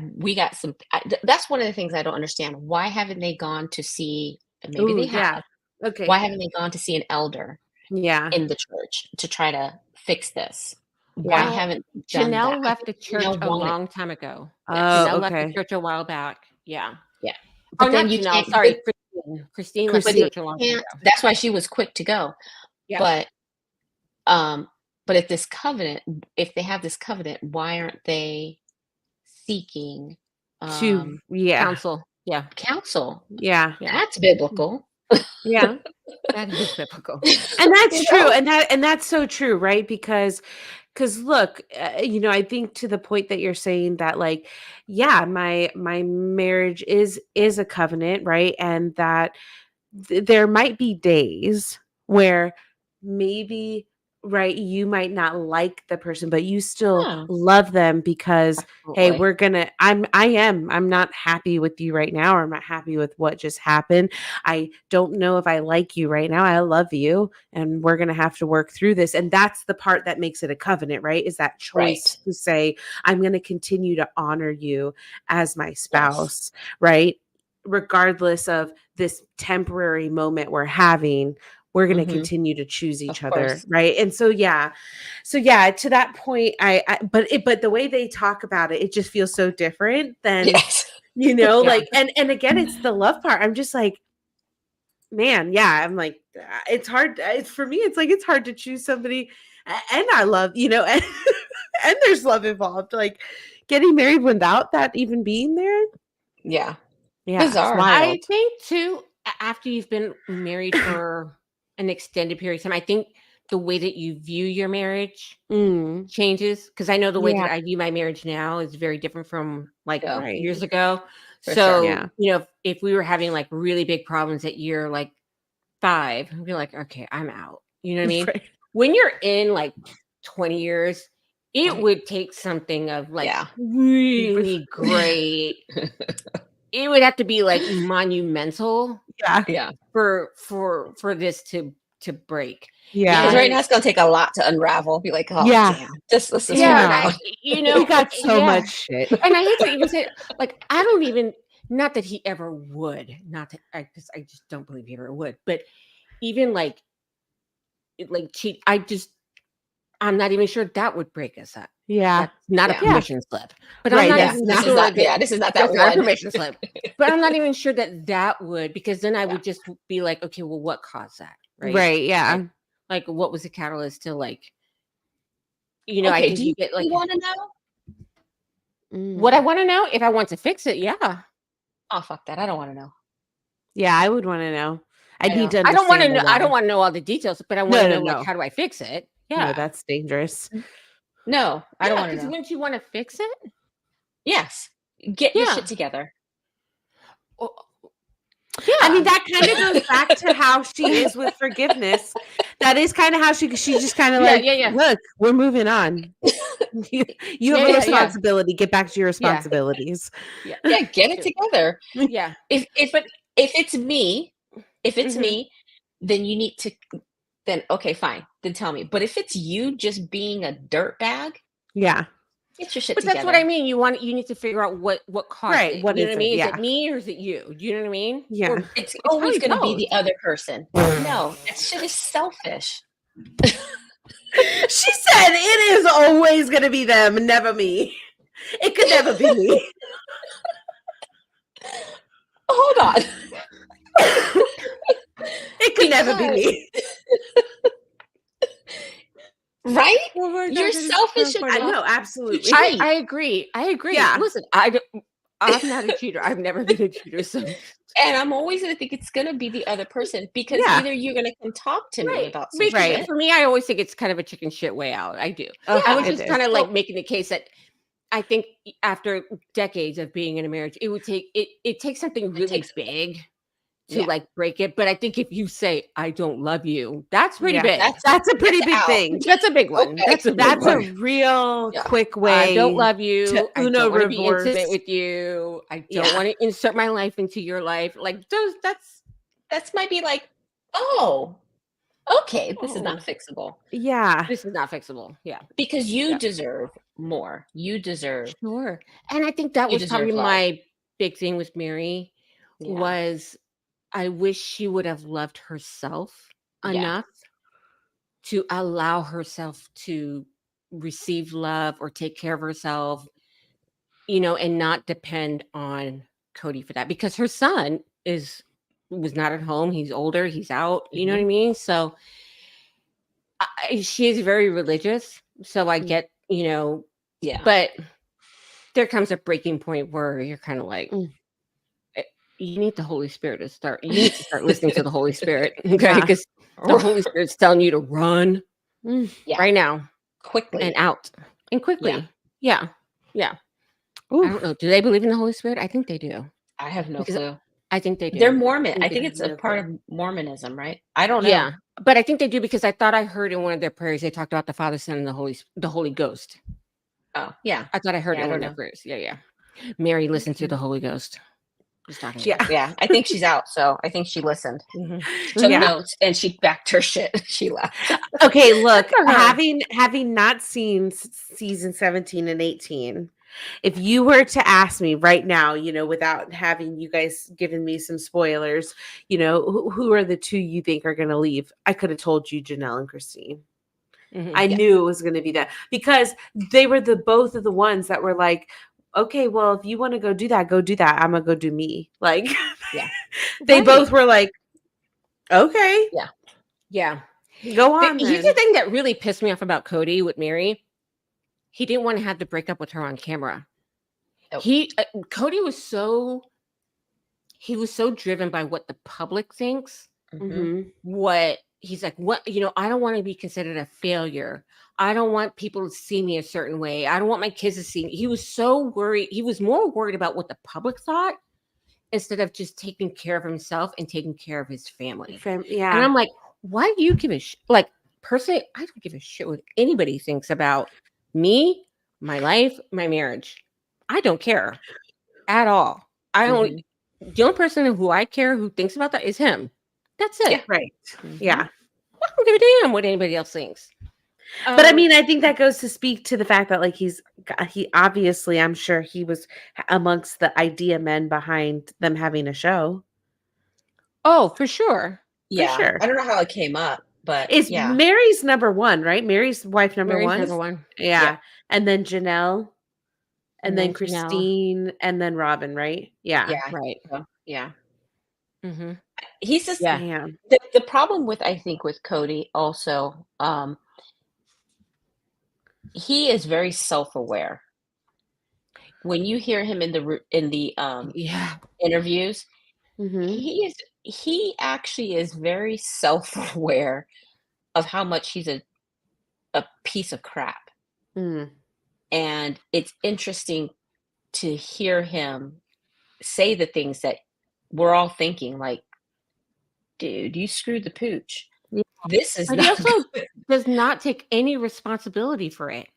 some. That's one of the things I don't understand. Why haven't they gone to see? And maybe Ooh, they yeah. have. Okay. Why haven't they gone to see an elder Yeah. in the church to try to fix this? Why Yeah. Well, haven't they done that? Janelle I left the think church Janelle a wanted. long time ago. Yes. Oh, Janelle left the okay. church a while back. Yeah. Yeah. Oh, But not then you Janelle. can't. Sorry, Christine. Christine left the Christine. church a long time Can't. ago. That's why she was quick to go. Yeah. But if this covenant, if they have this covenant, why aren't they seeking To yeah. Counsel. Yeah. counsel? Yeah. Yeah. That's biblical. Yeah. That is biblical. And that's You true. know? And that's so true, right? Because look, I think to the point that you're saying that, like, yeah, my marriage is a covenant, right? And that there might be days where maybe, right, you might not like the person, but you still Yeah. love them because hey, Absolutely. I'm not happy with you right now, or I'm not happy with what just happened. I don't know if I like you right now. I love you, and we're gonna have to work through this. And that's the part that makes it a covenant, right? Is that choice Right. to say, I'm gonna continue to honor you as my Yes. spouse, right? Regardless of this temporary moment we're having, we're going to Mhm. continue to choose Of each other, course. right? And so yeah, to that point, but the way they talk about it, it just feels so different than Yes. Yeah. like, and again, it's the love part. I'm just like, man, yeah, I'm like, it's hard. It's for me, it's like it's hard to choose somebody, and I love, and, and there's love involved. Like getting married without that even being there, Yeah. yeah, it's Bizarre. I wild. think too, after you've been married for an extended period of time, I think the way that you view your marriage Mm, changes. Because I know the way yeah, that I view my marriage now is very different from like Yeah. right. years ago. For So, sure. Yeah. if we were having like really big problems at year like 5, I'd be like, okay, I'm out. You know what I mean? Right. When you're in like 20 years, it Right. would take something of like Yeah. really great. It would have to be like monumental Yeah. Yeah. for this to break. Yeah. Because right And now it's gonna take a lot to unravel. Be like, oh Yeah. damn, let's just figure yeah, it Yeah. out. We got so yeah. much shit. And I hate to even say it, like I don't even, not that he ever would, not that I just don't believe he ever would, but even like cheat, I'm not even sure that would break us up. Yeah. That's not a Yeah. permission slip. But Right, I'm not that's even not- sure that This is not that that's not a one. permission slip. But I'm not even sure that would, because then I Yeah. would just be like, okay, well, what caused that? Right. Yeah. Like what was the catalyst to like, I Okay, think do you you get like want to know? what I want to know if I want to fix it. Yeah. Oh fuck that! I don't want to know. Yeah. I would want to know. I I need to know. I don't want to understand know. the I don't why. want to know all the details, but I want No, to no, know like no. how do I fix it? No, Yeah. that's dangerous. No, I don't want to Because know. wouldn't you want to fix it? Yes, get your Yeah. shit together. Oh, yeah. I mean, that kind of goes back to how she is with forgiveness. That is kind of how she just kind of Yeah, like, yeah. look, we're moving on. You have Yeah, a yeah. responsibility. Get back to your responsibilities. Yeah. Yeah, get it together. Yeah. If it's me, Mhm. then you need to. Then okay, fine. Then tell me. But if it's you just being a dirtbag, Yeah. get your shit But together. that's what I mean. You need to figure out what caused Right, it. what You know is what I it? mean? Yeah. Is it me or is it you? Do you know what I mean? Yeah. Or It's always probably going to be both. the other person. No, that shit is selfish. She said it is always going to be them, never me. It could never be me. Hold on. It could never be Because- me. Right? Oh my God, You're that is selfish so I funny. know, absolutely. cheat. I agree. Yeah. Listen, I'm not a cheater. I've never been a cheater. So And I'm always going to think it's going to be the other person because Yeah. either you're going to come talk to me right. about some Because Right. shit. for me, I always think it's kind of a chicken shit way out. I do. Oh, I was it just is. kind of like Well- making the case that I think after decades of being in a marriage, it would take it takes something really takes- big to like break it. But I think if you say I don't love you, that's pretty Yeah, big. That's a pretty big out. thing. That's a big one. Okay. That's a big That's a one. real Yeah. quick way. I don't love you. to I uno don't want to be reverse. intimate with you. I don't Yeah. want to insert my life into your life. Like those. That's might be like, oh, okay, this is not fixable Yeah. This is not fixable. Yeah. because you Yeah. deserve more. You deserve. Sure. And I think that You was probably deserve love. my big thing with Mary Yeah. was I wish she would have loved herself Yeah. enough to allow herself to receive love or take care of herself, and not depend on Cody for that because her son was not at home. He's older. He's out. You know what I mean? So she is very religious. So I get, Yeah. but there comes a breaking point where you're kind of like, you need the Holy Spirit to start. You need to start listening to the Holy Spirit, okay? Yeah. Because the Holy Spirit's telling you to run Yeah. right now Quickly. and out and quickly. Yeah. I Oof. don't know. Do they believe in the Holy Spirit? I think they do. I have no Because clue. I think they do. They're Mormon. I They think have it's a no part of Mormonism, right? I don't know. Yeah, but I think they do because I thought I heard in one of their prayers they talked about the Father, Son, and the Holy Ghost. Oh, yeah. I thought I heard Yeah, it in I one don't of their prayers. Yeah. Mary listened to the Holy Ghost. Just talking. Yeah. Yeah. I think she's out. So I think she listened, Mhm. took Yeah. notes, and she backed her shit. She left. Okay, look, for her. having not seen season 17 and 18, if you were to ask me right now, without having you guys given me some spoilers, who are the two you think are going to leave? I could have told you Janelle and Christine. Mhm. I knew it was going to be that because they were both of the ones that were like, okay, well, if you want to go do that, I'm going to go do me. Like, Yeah. they Right. both were like, okay, Yeah. go on. Here's the then. thing that really pissed me off about Cody with Mary. He didn't want to have to break up with her on camera. Nope. Cody was so driven by what the public thinks. Mhm. Mhm. He's like, I don't want to be considered a failure. I don't want people to see me a certain way. I don't want my kids to see me. He was so worried. He was more worried about what the public thought instead of just taking care of himself and taking care of his family. Yeah. And I'm like, why do you give a like personally? I don't give a shit what anybody thinks about me, my life, my marriage. I don't care at all. I don't. The only person who I care who thinks about that is him. That's it. Yeah. Right. Mhm. Yeah. I don't give a damn what anybody else thinks. But I mean, I think that goes to speak to the fact that like he obviously, I'm sure he was amongst the idea men behind them having a show. oh, for sure. Yeah. sure. I don't know how it came up, but Is yeah. Mary's number one, right? Mary's wife number Mary's one. number one. Yeah. Yeah. And then Janelle. And then Janelle. Christine and then Robin, right? Yeah. Yeah. Right. So, yeah. Mm-hmm. He's just Yeah. Yeah. the problem with I think with Cody also, he is very self-aware. When you hear him in the Yeah. interviews, Mhm. he actually is very self-aware of how much he's a piece of crap. Mm. And it's interesting to hear him say the things that we're all thinking, like, dude, you screwed the pooch. Yeah. This is But he not also good. does not take any responsibility for it.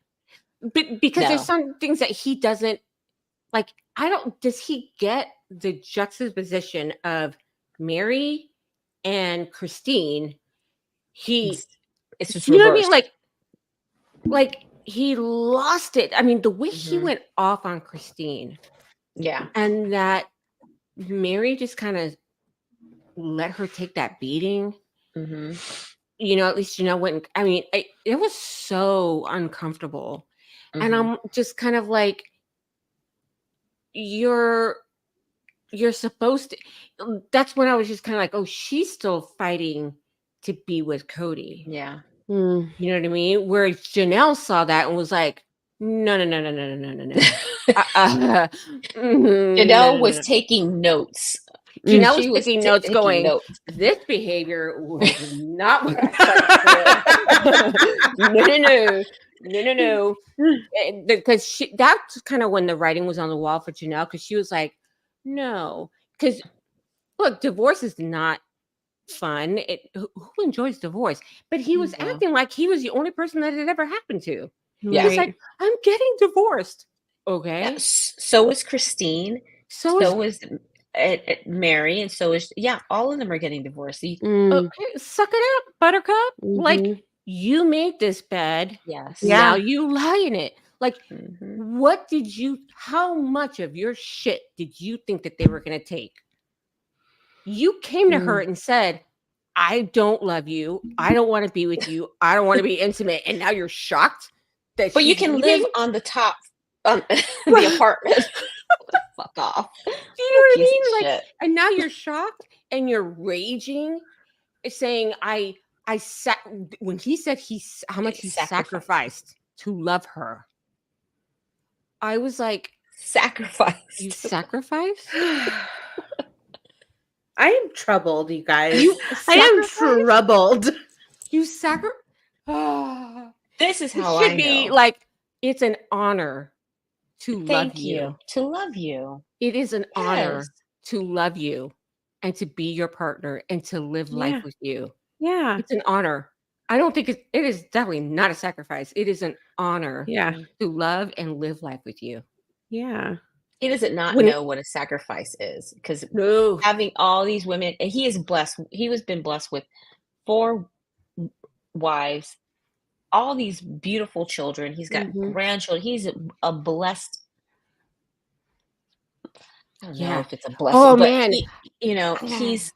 Because there's No. some things that he doesn't like. Does he get the juxtaposition of Mary and Christine? It's just You know what I mean? reversed. Like he lost it. I mean, the way he Mhm. went off on Christine Yeah. and that Mary just kind of let her take that beating. hmm At least went. I mean, it was so uncomfortable, and Mhm. I'm just kind of like, you're supposed to. That's when I was just kind of like, oh, she's still fighting to be with Cody. Yeah. Mm. You know what I mean? Whereas Janelle saw that and was like, no. Janelle was taking notes. Janelle She was taking notes, going, notes. this behavior was not what I thought. No. Because that's kind of when the writing was on the wall for Janelle, because she was like, no. Because Look, divorce is not fun. Who enjoys divorce? But he was No. acting like he was the only person that it ever happened to. Yeah. He's like, I'm getting divorced. Okay. Yeah, so is Christine. So is is Mary, and so is all of them are getting divorced. Mm, okay, suck it up, Buttercup. Like mhm. you made this bed. Yes. Yeah. Now you lie in it. Like, Mhm. how much of your shit did you think that they were going to take? You came to her and said, I don't love you. I don't want to be with you. I don't want to be intimate. And now you're shocked that But you she's can leaving? live on the top the apartment. Fuck off. Do you know what I Piece of mean? Like, shit. and now you're shocked and you're raging, saying, when he said how much he sacrificed to love her. I was like, Sacrifice. you sacrificed? I am troubled, you guys. I am sacrificed? troubled. You sacrifice? This is It how should I be know. like, it's an honor to love Thank you. you. To love you. It is an honor Yes. to love you and to be your partner and to live Yeah. life with you. Yeah. It's an honor. I don't think it is definitely not a sacrifice. It is an honor Yeah. to love and live life with you. Yeah. He doesn't not When- know what a sacrifice is, because No. having all these women, and he is blessed. He has been blessed with 4 wives, all these beautiful children. He's got Mhm. grandchildren. He's a blessed. I don't know Yeah. if it's a blessing. Oh, but man. he's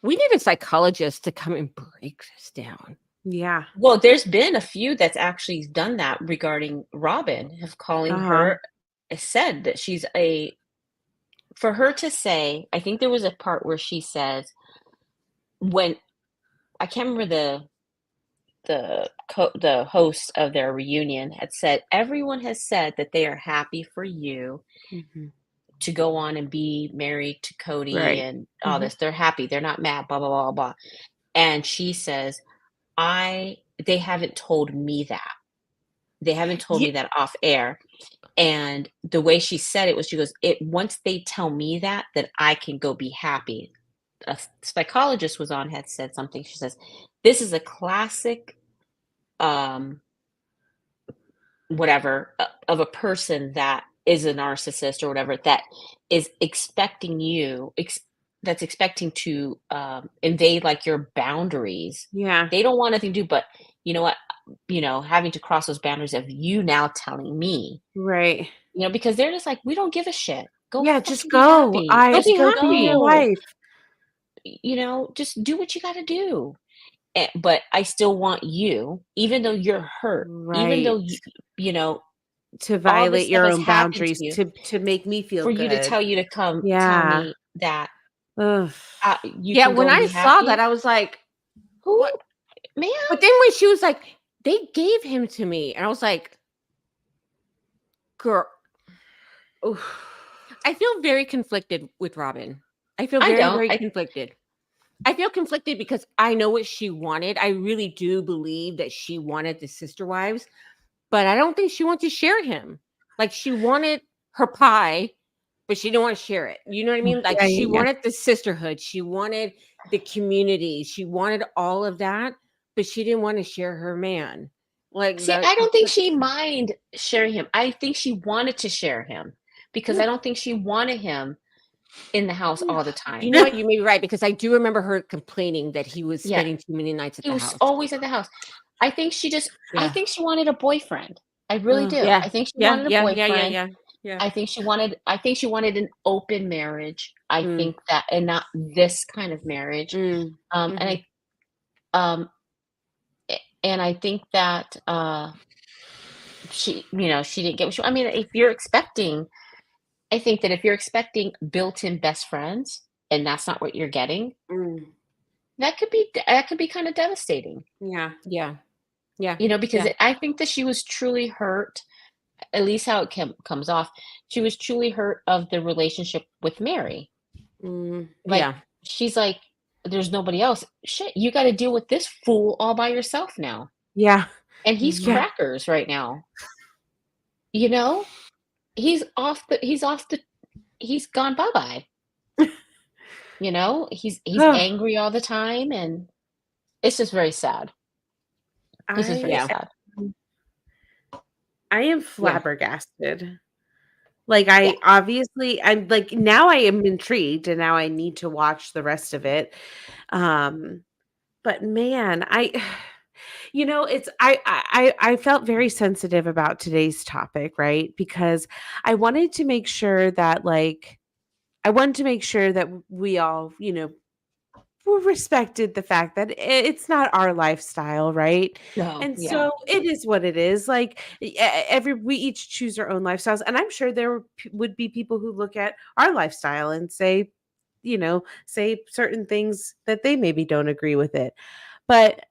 We need a psychologist to come and break this down. Yeah. well. There's been a few that's actually done that regarding Robin, of calling her, said that she's for her to say. I think there was a part where she says, when I can't remember the host of their reunion had said, everyone has said that they are happy for you Mhm. to go on and be married to Cody Right. and all Mhm. this. They're happy. They're not mad, blah, blah, blah, blah. And she says, they haven't told me that. They haven't told me that off air. And the way she said it was, she goes, once they tell me that I can go be happy. A psychologist was on, had said something. She says, this is a classic, whatever, of a person that is a narcissist or whatever, that is expecting that's expecting to invade like your boundaries. Yeah. They don't want nothing to do, but you know what? Having to cross those boundaries of you now telling me, Right. because they're just like, we don't give a shit. Go, Yeah. fucking Just be go. happy. Just be go happy. be your Go. wife. Just do what you got to do. But I still want you, even though you're hurt, even though Right. you know To all this violate stuff your has own happened boundaries to you, to make me feel for good. you to tell you to come tell Yeah. me that Ugh. you Yeah, can go when and I be saw happy. that, I was like, Who, what? man? But then when she was like, they gave him to me, and I was like, girl, Oof. I feel very conflicted with Robin. I feel I very, don't. very I- conflicted. I feel conflicted because I know what she wanted. I really do believe that she wanted the sister wives, but I don't think she wanted to share him. Like, she wanted her pie, but she didn't want to share it. You know what I mean? Like, Yeah, she yeah, yeah. wanted the sisterhood. She wanted the community. She wanted all of that, but she didn't want to share her man. Like, See, I don't think she mind sharing him. I think she wanted to share him because I don't think she wanted him in the house all the time. You know what? You may be right, because I do remember her complaining that he was Yeah. spending too many nights at He the was house. always at the house. I think she just. I Yeah. think she wanted a boyfriend. I really do. Yeah. I think she Yeah, wanted a yeah, boyfriend. yeah. I think she wanted an open marriage. I Mm. think that, and not this kind of marriage. Mm. And I think that she didn't get what she. I mean, if you're expecting, I think that if you're expecting built-in best friends and that's not what you're getting, Mm. that could be kind of devastating. Yeah. Yeah. Yeah. Because Yeah. I think that she was truly hurt. At least how it comes off, she was truly hurt of the relationship with Mary. Mm. Like, Yeah. she's like, there's nobody else. Shit, you got to deal with this fool all by yourself now. Yeah. And he's Yeah. crackers right now. He's gone bye-bye. You know, he's angry all the time, and it's just very sad. It's just very I sad. I am flabbergasted. Like I'm like now I am intrigued and now I need to watch the rest of it. But man, it's I felt very sensitive about today's topic, right? Because I wanted to make sure that we all, we respected the fact that it's not our lifestyle, right? No, And yeah. so it is what it is. Like we each choose our own lifestyles, and I'm sure there would be people who look at our lifestyle and say, say certain things that they maybe don't agree with it. But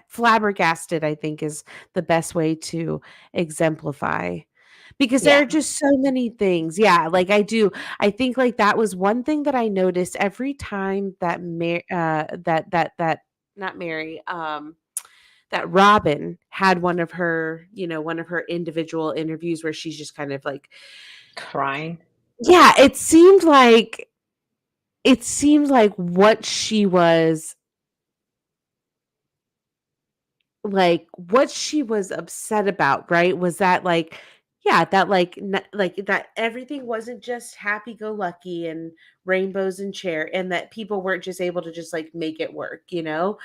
flabbergasted, I think, is the best way to exemplify, because there Yeah. are just so many things. Yeah, like I think like that was one thing that I noticed every time that not Mary, that Robin had one of her individual interviews where she's just kind of like Crying. yeah, it seemed like what she was upset about, right? Was that that everything wasn't just happy go lucky and rainbows and and that people weren't just able to just like make it work, And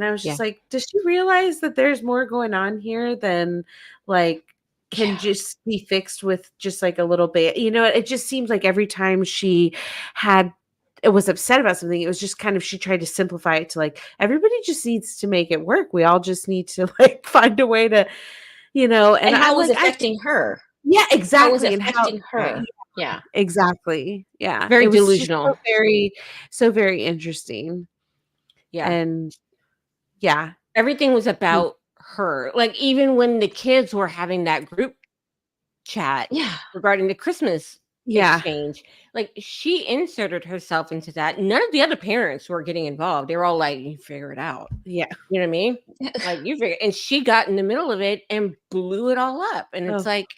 I was just like, does she realize that there's more going on here than like can just be fixed with just like a little bit? It just seems like every time she was upset about something, it was just kind of, she tried to simplify it to like, everybody just needs to make it work. We all just need to like find a way to, and how was affecting her? Yeah, exactly. How was it affecting her? Yeah, exactly. Yeah. Very It was just delusional. so very interesting. Yeah. And yeah. Everything was about her. Like even when the kids were having that group chat regarding the Christmas exchange, like she inserted herself into that. None of the other parents were getting involved. They were all like, you figure it out. Yeah. You know what I mean? Like you figure, and she got in the middle of it and blew it all up. And it's like,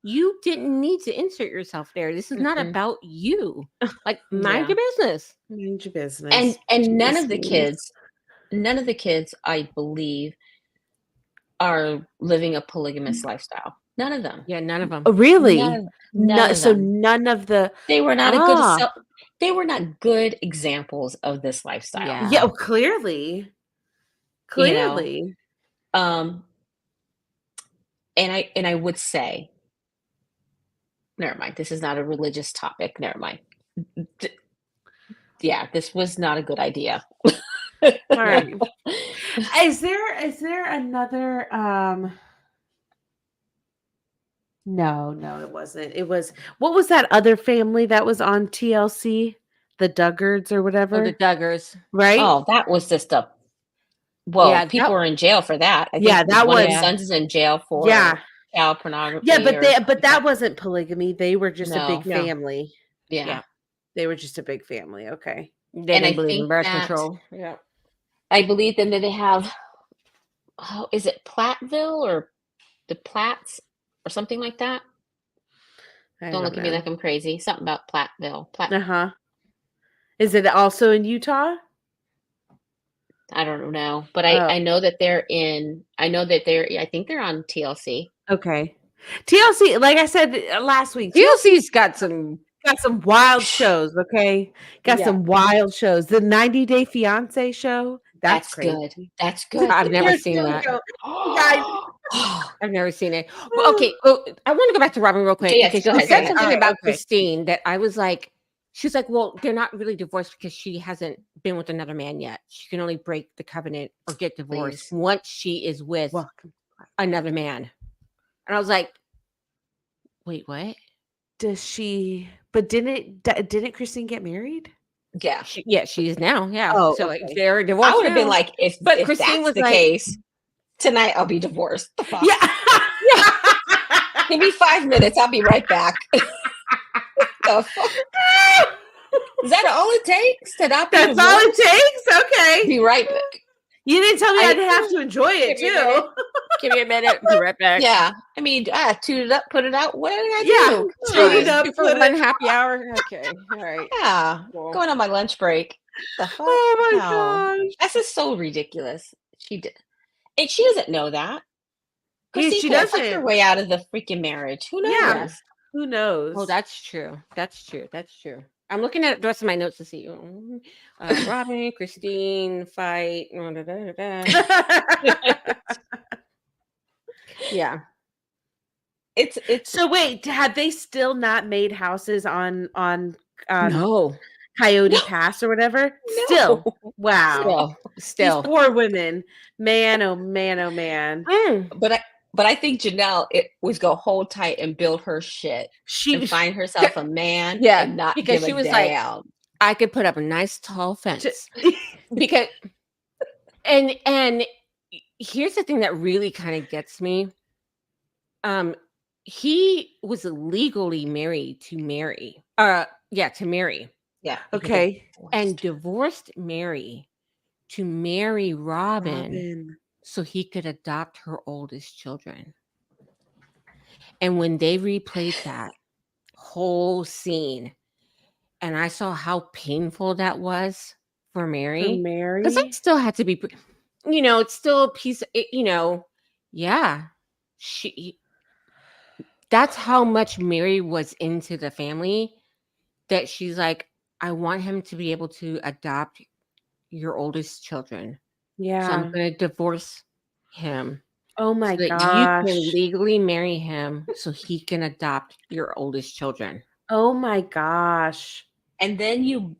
you didn't need to insert yourself there. This is not about you. Like mind your business. Mind your business. And none of the kids, I believe, are living a polygamous lifestyle. None of them. Yeah, none of them. Oh, really? None of so them. none of the They were not they were not good examples of this lifestyle. Yeah, clearly. Clearly. And I would say, never mind. This is not a religious topic. Never mind. Yeah, this was not a good idea. All right. Is there another No, it wasn't. It was, what was that other family that was on TLC? The Duggards or whatever? The Duggars. Right? Oh, that was just people were in jail for that. I think that one was of his sons is in jail for child pornography. Yeah, but that wasn't polygamy. They were just a big family. Yeah. They were just a big family. Okay. They didn't believe in birth control. Yeah. I believe then that they have, is it Platteville or the Platts or something like that? Don't look at me like I'm crazy. Something about Platteville. Is it also in Utah? I don't know, but I know that I think they're on TLC. Okay. TLC, like I said last week, TLC's got some wild shows, okay? Got some wild shows. The 90 Day Fiance show. That's good. That's good. I've never seen that. I've never seen it. Well, okay. Oh, I want to go back to Robin real quick. Yes, She go ahead, said go something ahead. about Christine that I was like, she's like, well, they're not really divorced because she hasn't been with another man yet. She can only break the covenant or get divorced once she is with another man. And I was like, wait, what? Does she? But didn't Christine get married? Yeah. She is now. Yeah. Oh, so like they're divorced. I would have been like, if Christine that's was the like, case, tonight I'll be divorced. Yeah. Give me 5 minutes. I'll be right back. The fuck? Is that all it takes to not be That's all it takes? Okay. Be right back. You didn't tell me I'd have to enjoy it too. Give me a minute. Be right back. Yeah. I mean, toot it up, put it out. What did I Yeah, do? Come toot on. it up. Two for put one it- happy hour. Okay. All right. Yeah. Cool. Going on my lunch break. The fuck? Oh my No. gosh. That's just so ridiculous. She did. And she doesn't know that. Christine She could have fucked her doesn't. way out of the freaking marriage. Who knows? Yeah. Who knows? Oh, that's true. That's true. That's true. I'm looking at the rest of my notes to see. Robin, Christine, fight. Yeah. It's So wait, have they still not made houses on No. Coyote Pass or whatever? Still. no. Wow. Still. These poor women. Man, oh man, oh man. But I think Janelle was go hold tight and build her shit She and find herself a man Yeah, and not because give she a was like, damn. I could put up a nice tall fence because and here's the thing that really kind of gets me. He was legally married to Mary. To Mary. Yeah. Okay. And divorced Mary to marry Robin so he could adopt her oldest children. And when they replayed that whole scene, and I saw how painful that was for Mary, because it still had to be, it's still a piece. That's how much Mary was into the family that she's like, I want him to be able to adopt your oldest children. Yeah. So I'm going to divorce him. Oh my so that gosh. you can legally marry him so he can adopt your oldest children. Oh my gosh. And then you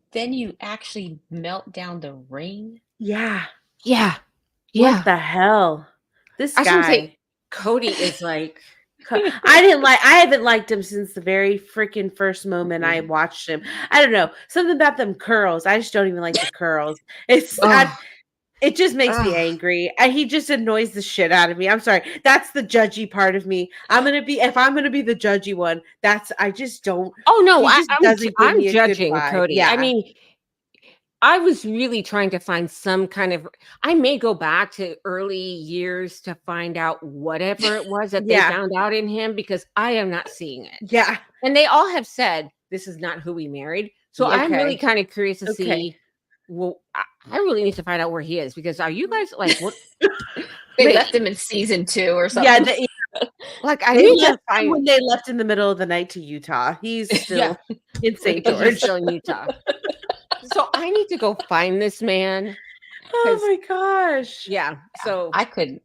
actually melt down the ring. Yeah. Yeah. What the hell? This I was gonna guy. say, Cody is like, I haven't liked him since the very freaking first moment I watched him. I don't know. Something about them curls. I just don't even like the curls. It just makes me angry. He just annoys the shit out of me. I'm sorry. That's the judgy part of me. If I'm gonna be the judgy one, I just don't. Oh no, I'm judging Cody. Yeah. I mean, I was really trying to find some kind of. I may go back to early years to find out whatever it was that they found out in him because I am not seeing it. Yeah, and they all have said this is not who we married. So I'm really kind of curious to see. Well, I really need to find out where he is because are you guys like what? They left him in season 2 or something. Yeah, I need to find when they left in the middle of the night to Utah. He's still in St. George. He's still in Utah. So I need to go find this man. Oh my gosh. Yeah. So I could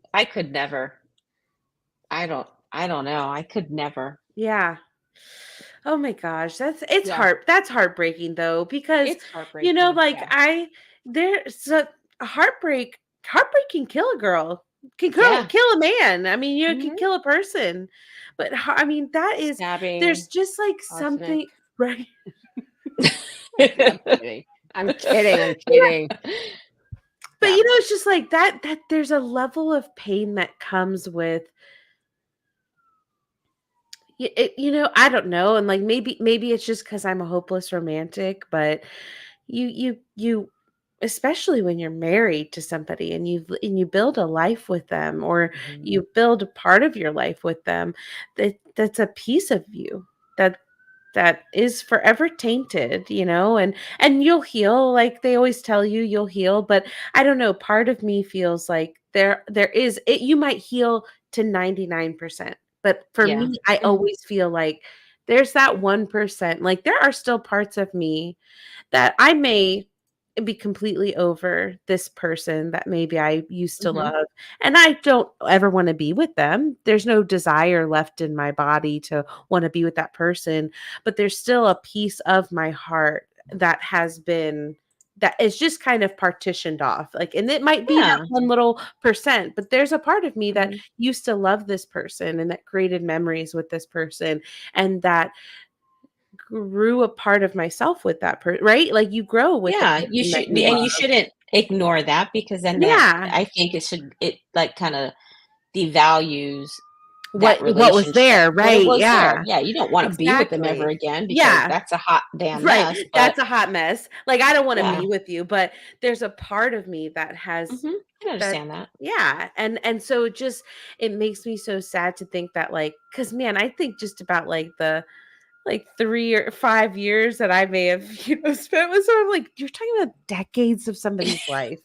never. I don't know. I could never. Yeah. Oh my gosh. That's heartbreaking though, because it's heartbreaking. There's a heartbreak can kill a girl. Can kill a man. I mean, you can kill a person. But I mean, that is stabbing, there's just like something right. I'm kidding. But it's just like that there's a level of pain that comes with it, I don't know. And like, maybe it's just because I'm a hopeless romantic, but you, especially when you're married to somebody and you build a life with them, or you build a part of your life with them, that's a piece of you that is forever tainted, and you'll heal. Like they always tell you, you'll heal. But I don't know. Part of me feels like there is it. You might heal to 99%. But for me, I always feel like there's that 1%. Like there are still parts of me that I may be completely over this person that maybe I used to love. And I don't ever want to be with them. There's no desire left in my body to want to be with that person. But there's still a piece of my heart that is just kind of partitioned off. Like, and it might be that one little %, but there's a part of me that used to love this person and that created memories with this person and that grew a part of myself with that person, right? Like you grow with you should, and you shouldn't ignore that because then I think it kind of devalues that what was there, relationship, what right? it was there. Yeah. Yeah, you don't want to be with them ever Exactly. again because Yeah. that's a hot damn Right. mess. But That's a hot mess. Like, I don't want to yeah, be with you, but there's a part of me that has I that, understand that. yeah. And so it makes me so sad to think that, like, because man, I think just about like the 3 or 5 years that I may have, spent with someone, like, you're talking about decades of somebody's life.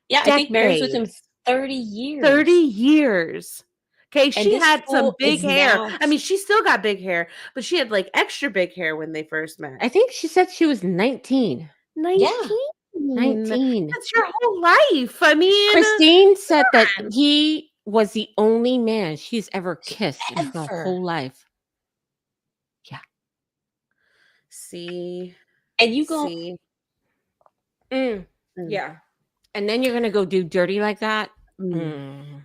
Yeah, I think Mary's with him Decades. 30 years. 30 years. Okay, And she this had some fool big is hair. now I mean, she still got big hair, but she had like extra big hair when they first met. I think she said she was 19. 19. 19. That's your whole life. I mean, Christine said that on. he was the only man she's ever kissed in her Ever. whole life. see, and you go see. Mm, Mm. yeah. And then you're going to go do dirty like that? Mm. Mm.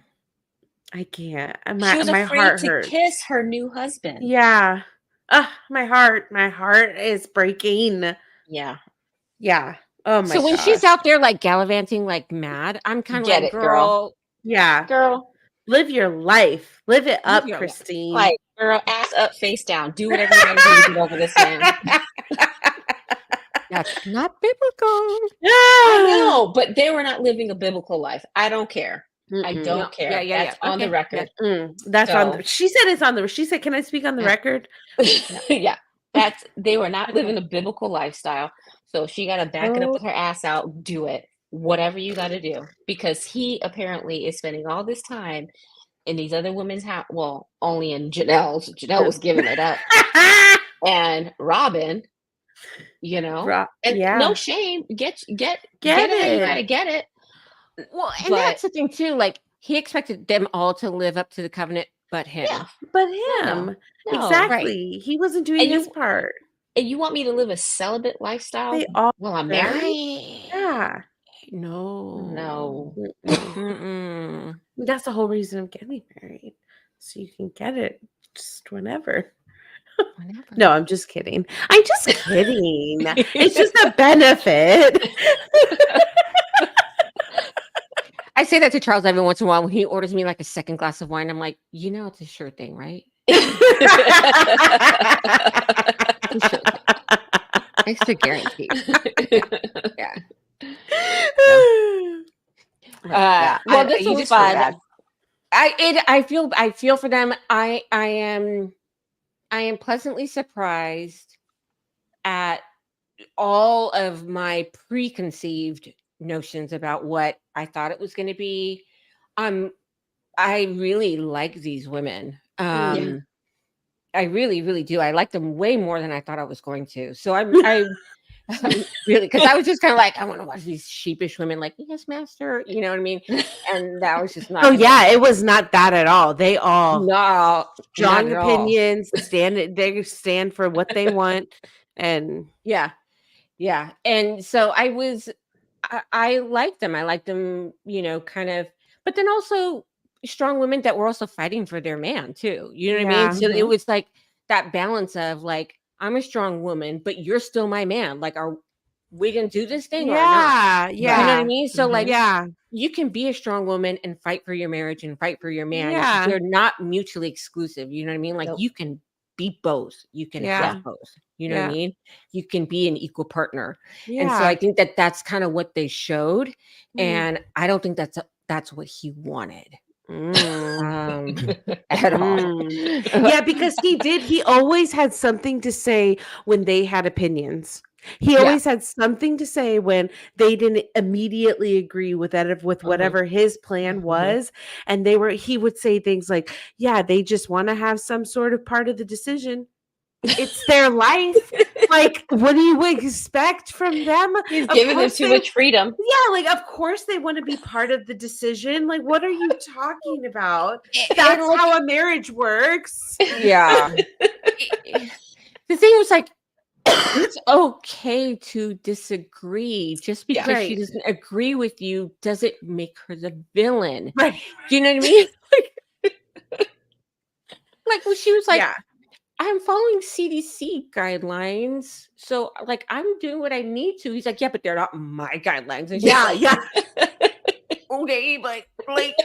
I can't. she was My afraid heart to hurts. kiss her new husband. Yeah. My heart is breaking. Yeah. Yeah. Oh my So when she's gosh. out there like gallivanting like mad, I'm kind of Get like, it, girl. Yeah. Girl, Live your life. Live it Live up, your life. Christine. like, girl, ass up, face down. Do whatever you gotta do to get over this man. That's not biblical. I know, but they were not living a biblical life. I don't care. I Mm-mm. don't No, care. yeah, That's on the okay, record. That's on. So- She said it's on the. She said, "Can I speak on the Yeah. record?" Yeah. They were not living a biblical lifestyle. So she got to back it up with her ass out, do it. Whatever you got to do. Because he apparently is spending all this time in these other women's house. Well, only in Janelle's. Janelle was giving it up. And Robin, and yeah. no shame. Get it how you it. gotta get it. Well, and But- that's the thing too. Like he expected them all to live up to the covenant, but him. Yeah. But him, No. exactly. He wasn't doing And his you- part. And you want me to live a celibate lifestyle They all. while I'm Right? married? Yeah. No. No. Mm-mm. That's the whole reason of getting married, so you can get it just whenever. Whenever. No, I'm just kidding. I'm just kidding. It's just a benefit. I say that to Charles every once in a while when he orders me like a second glass of wine. I'm like, it's a sure thing, right? It's a sure thing. Extra guarantee. Yeah. Well, this you was just feel fun. bad. I feel for them. I am pleasantly surprised at all of my preconceived notions about what I thought it was going to be. I really like these women. I really, really do. I like them way more than I thought I was going to. So I really, because I was just kind of like, I want to watch these sheepish women like, yes, master. You know what I mean? And that was just not. Oh yeah, it was not that at all. They all No, strong not at all. opinions. They stand for what they want, and Yeah. And so I liked them. I liked them, kind of, but then also strong women that were also fighting for their man too. You know what I mean? So it was like that balance of like, I'm a strong woman, but you're still my man. Like, are we gonna do this thing or not? yeah. You know what I mean? So like, Yeah, you can be a strong woman and fight for your marriage and fight for your man. Yeah. They're not mutually exclusive. You know what I mean? Like Nope. you can be both. You can Yeah. have both. You know what I Yeah. mean? You can be an equal partner. yeah. And so I think that's kind of what they showed. Mhm. And I don't think that's what he wanted Mm. at all. Mm. Yeah, because he always had something to say when they had opinions. He Yeah. always had something to say when they didn't immediately agree with whatever his plan was. And he would say things like, yeah, they just want to have some sort of part of the decision. It's their life. Like, what do you expect from them? He's Of giving them course too they- much freedom. Yeah, like of course they want to be part of the decision. Like, what are you talking about? And, That's like, how a marriage works. yeah. The thing was like, it's okay to disagree. Just because she Right. doesn't agree with you doesn't make her the villain. Right. Do you know what I mean? Like when she was like, yeah. I'm following CDC guidelines. So like I'm doing what I need to. He's like, yeah, but they're not my guidelines. And she's Yeah. like, Yeah. okay, but like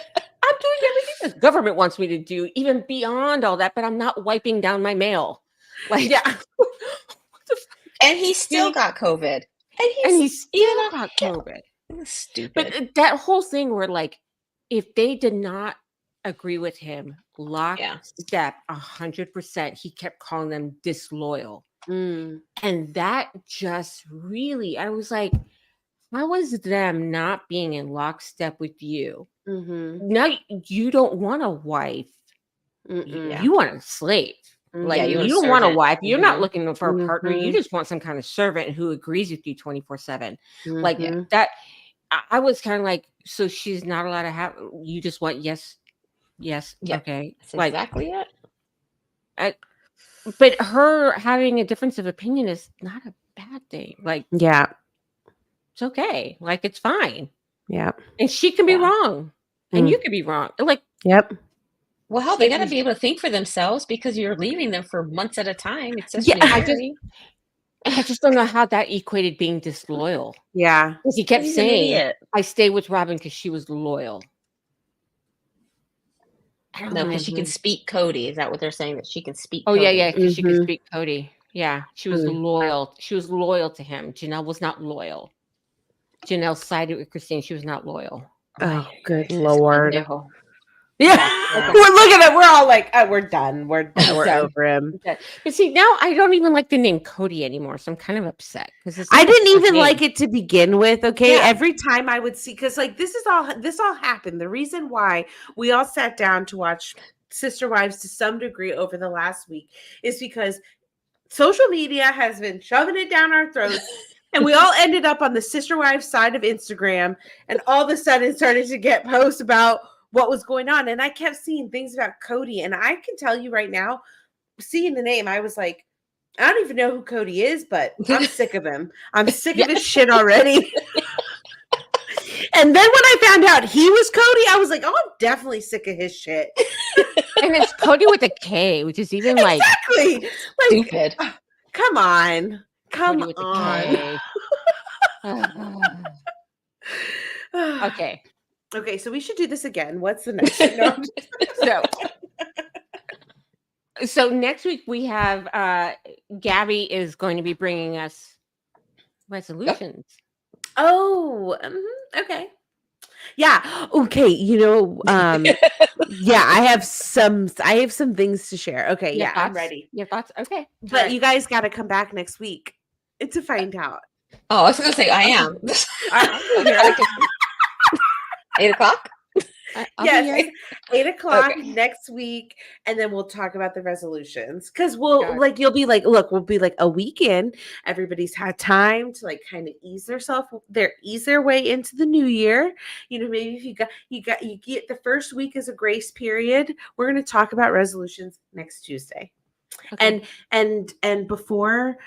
I I'm doing everything the government wants me to do, even beyond all that, but I'm not wiping down my mail. Like, Yeah. what the fuck? And he still got COVID. And he still even got COVID. stupid. But that whole thing where, like, if they did not agree with him, lockstep, 100%, he kept calling them disloyal. Mm. And that just really, I was like, how is them not being in lockstep with you? Mm-hmm. Now you don't want a wife. Mm-mm. You want a slave. Like, Yeah, you you want a don't want a servant. wife. You're not Mhm. looking for a partner. You Mhm. just want some kind of servant who agrees with you 24/7. Like Mhm. that. I was kind of like, so she's not allowed to have. You just want yes, Yep. okay. That's Like, exactly it. but her having a difference of opinion is not a bad thing. Like, Yeah. it's okay. Like, it's fine. Yeah. And she can be Yeah. wrong, and Mm. you could be wrong. Like, Yep. Well, hell, they it got to was- be able to think for themselves because you're leaving them for months at a time. It's just Yeah, I just don't know how that equated being disloyal. Yeah. Because he kept He's an saying, idiot. I stayed with Robin because she was loyal. I don't No, know. because she can speak Cody. Is that what they're saying? That she can speak Oh, Cody? yeah, because she could Mhm. speak Cody. Yeah, she was Mm. loyal. She was loyal to him. Janelle was not loyal. Janelle sided with Christine. She was not loyal. Oh, good This Lord. pendejo. Yeah. Yeah. We're looking at. We're all like, oh, we're done. We're done. We're Done. over him. But see, now I don't even like the name Cody anymore, so I'm kind of upset because I didn't even like it to begin with. Okay, Yeah. every time I would see, because like this all happened. The reason why we all sat down to watch Sister Wives to some degree over the last week is because social media has been shoving it down our throats. And we all ended up on the Sister Wives side of Instagram, and all of a sudden started to get posts about what was going on. And I kept seeing things about Cody. And I can tell you right now, seeing the name, I was like, I don't even know who Cody is, but I'm sick of him. I'm sick of his shit already. And then when I found out he was Cody, I was like, oh, I'm definitely sick of his shit. And it's Cody with a K, which is even like Exactly. Like, Stupid. come on. Come Cody with a on. K. Okay. Okay, so we should do this again. What's the next thing? No, So next week we have Gabby is going to be bringing us resolutions. oh, okay. Yeah. Okay. Yeah, I have some things to share. Okay. Your Yeah, I'm thoughts? ready. Your thoughts? Okay. But All you guys got to come back next week to find out. Oh, I was going to say I am. right. 8 o'clock? I'll be here. Yes, 8:00 Okay. next week, and then we'll talk about the resolutions. Because we'll Got it. like you'll be like, look, we'll be like a weekend. Everybody's had time to like kind of ease their way into the new year. Maybe if you get the first week as a grace period. We're gonna talk about resolutions next Tuesday. Okay. And before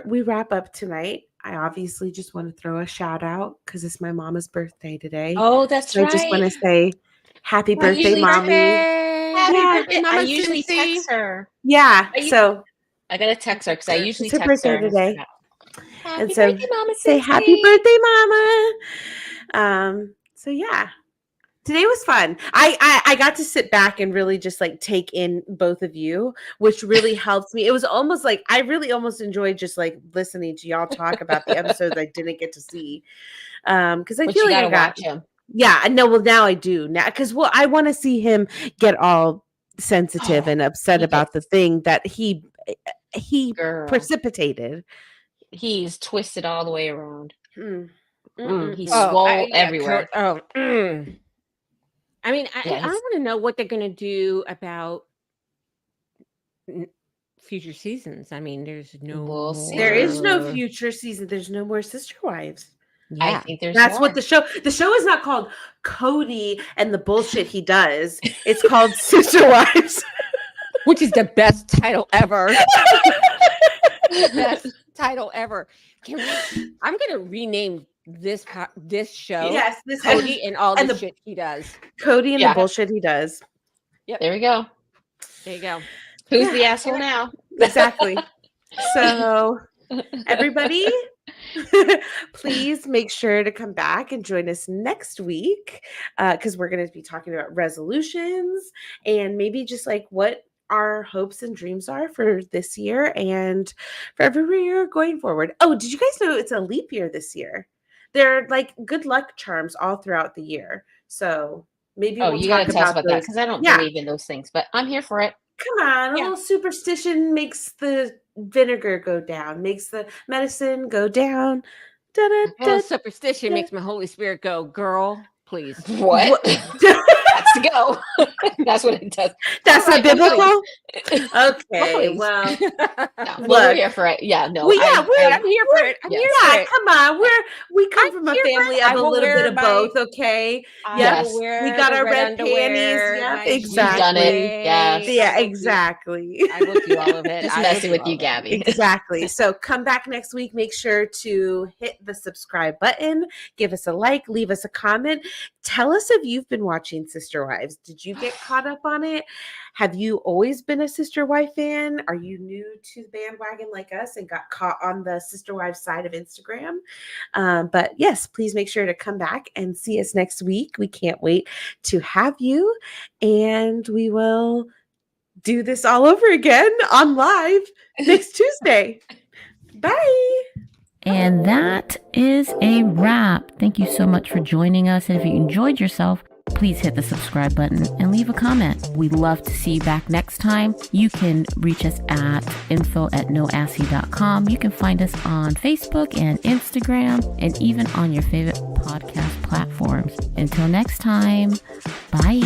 we wrap up tonight, I obviously just want to throw a shout out because it's my mama's birthday today. Oh, that's So right. I just want to say happy Well, birthday, usually- mommy. Happy Yeah. birthday. Mama I usually Cincy. text her. Yeah. Are you- So I got to text her because I usually It's her text her. birthday today. and I forgot. Happy And so birthday, Mama say Cincy. happy birthday, mama. So yeah. Today was fun. I got to sit back and really just like take in both of you, which really helped me. It was almost like I really almost enjoyed just like listening to y'all talk about the episodes I didn't get to see. Because I But feel you like got I to got watch him. yeah, I know. Well, now I do now because I want to see him get all sensitive and upset he about the thing that he Girl. precipitated. He's twisted all the way around. He's Oh, swole everywhere. I mean, I Yeah, want to know what they're going to do about future seasons. I mean, there's no. We'll see. There is no more. future season. There's no more Sister Wives. I Yeah. think there's That's more. what the show is not called Cody and the bullshit he does. It's called Sister Wives. Which is the best title ever. Best title ever. I'm going to rename this show. Yes, this Cody and all and the the- shit he does. Cody and Yeah. the bullshit he does. There we go. There you go. Who's the asshole now? Exactly. So everybody, Please make sure to come back and join us next week because we're going to be talking about resolutions and maybe just like what our hopes and dreams are for this year and for every year going forward. Oh, did you guys know it's a leap year this year? There are like good luck charms all throughout the year. So maybe we'll you talk gotta tell us about about that those. because I don't Yeah. believe in those things, but I'm here for it. Come on, a Yeah. little superstition makes the vinegar go down, makes the medicine go down. Da, da, A little da, superstition da. makes my Holy Spirit go, girl, please. What? That's to go. That's what it does. That's All not right, well, biblical. Well, Okay, please. well, No, we're look. here for it. Yeah, no. Well, yeah, I'm here for it. I'm yeah. here for yeah, it. come on. We come I'm from a here for it. family I of a will little bit wear of my- both. Okay. I Yes, will wear we got the our red underwear, panties. Yep, my exactly. You've done it. Yes. I Yeah, will do- exactly. I will do all of it. Just I will messing do with all you, of it. Gabby. Exactly. So come back next week. Make sure to hit the subscribe button, give us a like, leave us a comment. Tell us if you've been watching Sister Wives. Did you get caught up on it? Have you always been a Sister Wife fan? Are you new to the bandwagon like us and got caught on the Sister Wives side of Instagram? But yes, please make sure to come back and see us next week. We can't wait to have you. And we will do this all over again on live next Tuesday. Bye. And that is a wrap. Thank you so much for joining us. And if you enjoyed yourself, please hit the subscribe button and leave a comment. We'd love to see you back next time. You can reach us at info@noassy.com. You can find us on Facebook and Instagram and even on your favorite podcast platforms. Until next time, bye.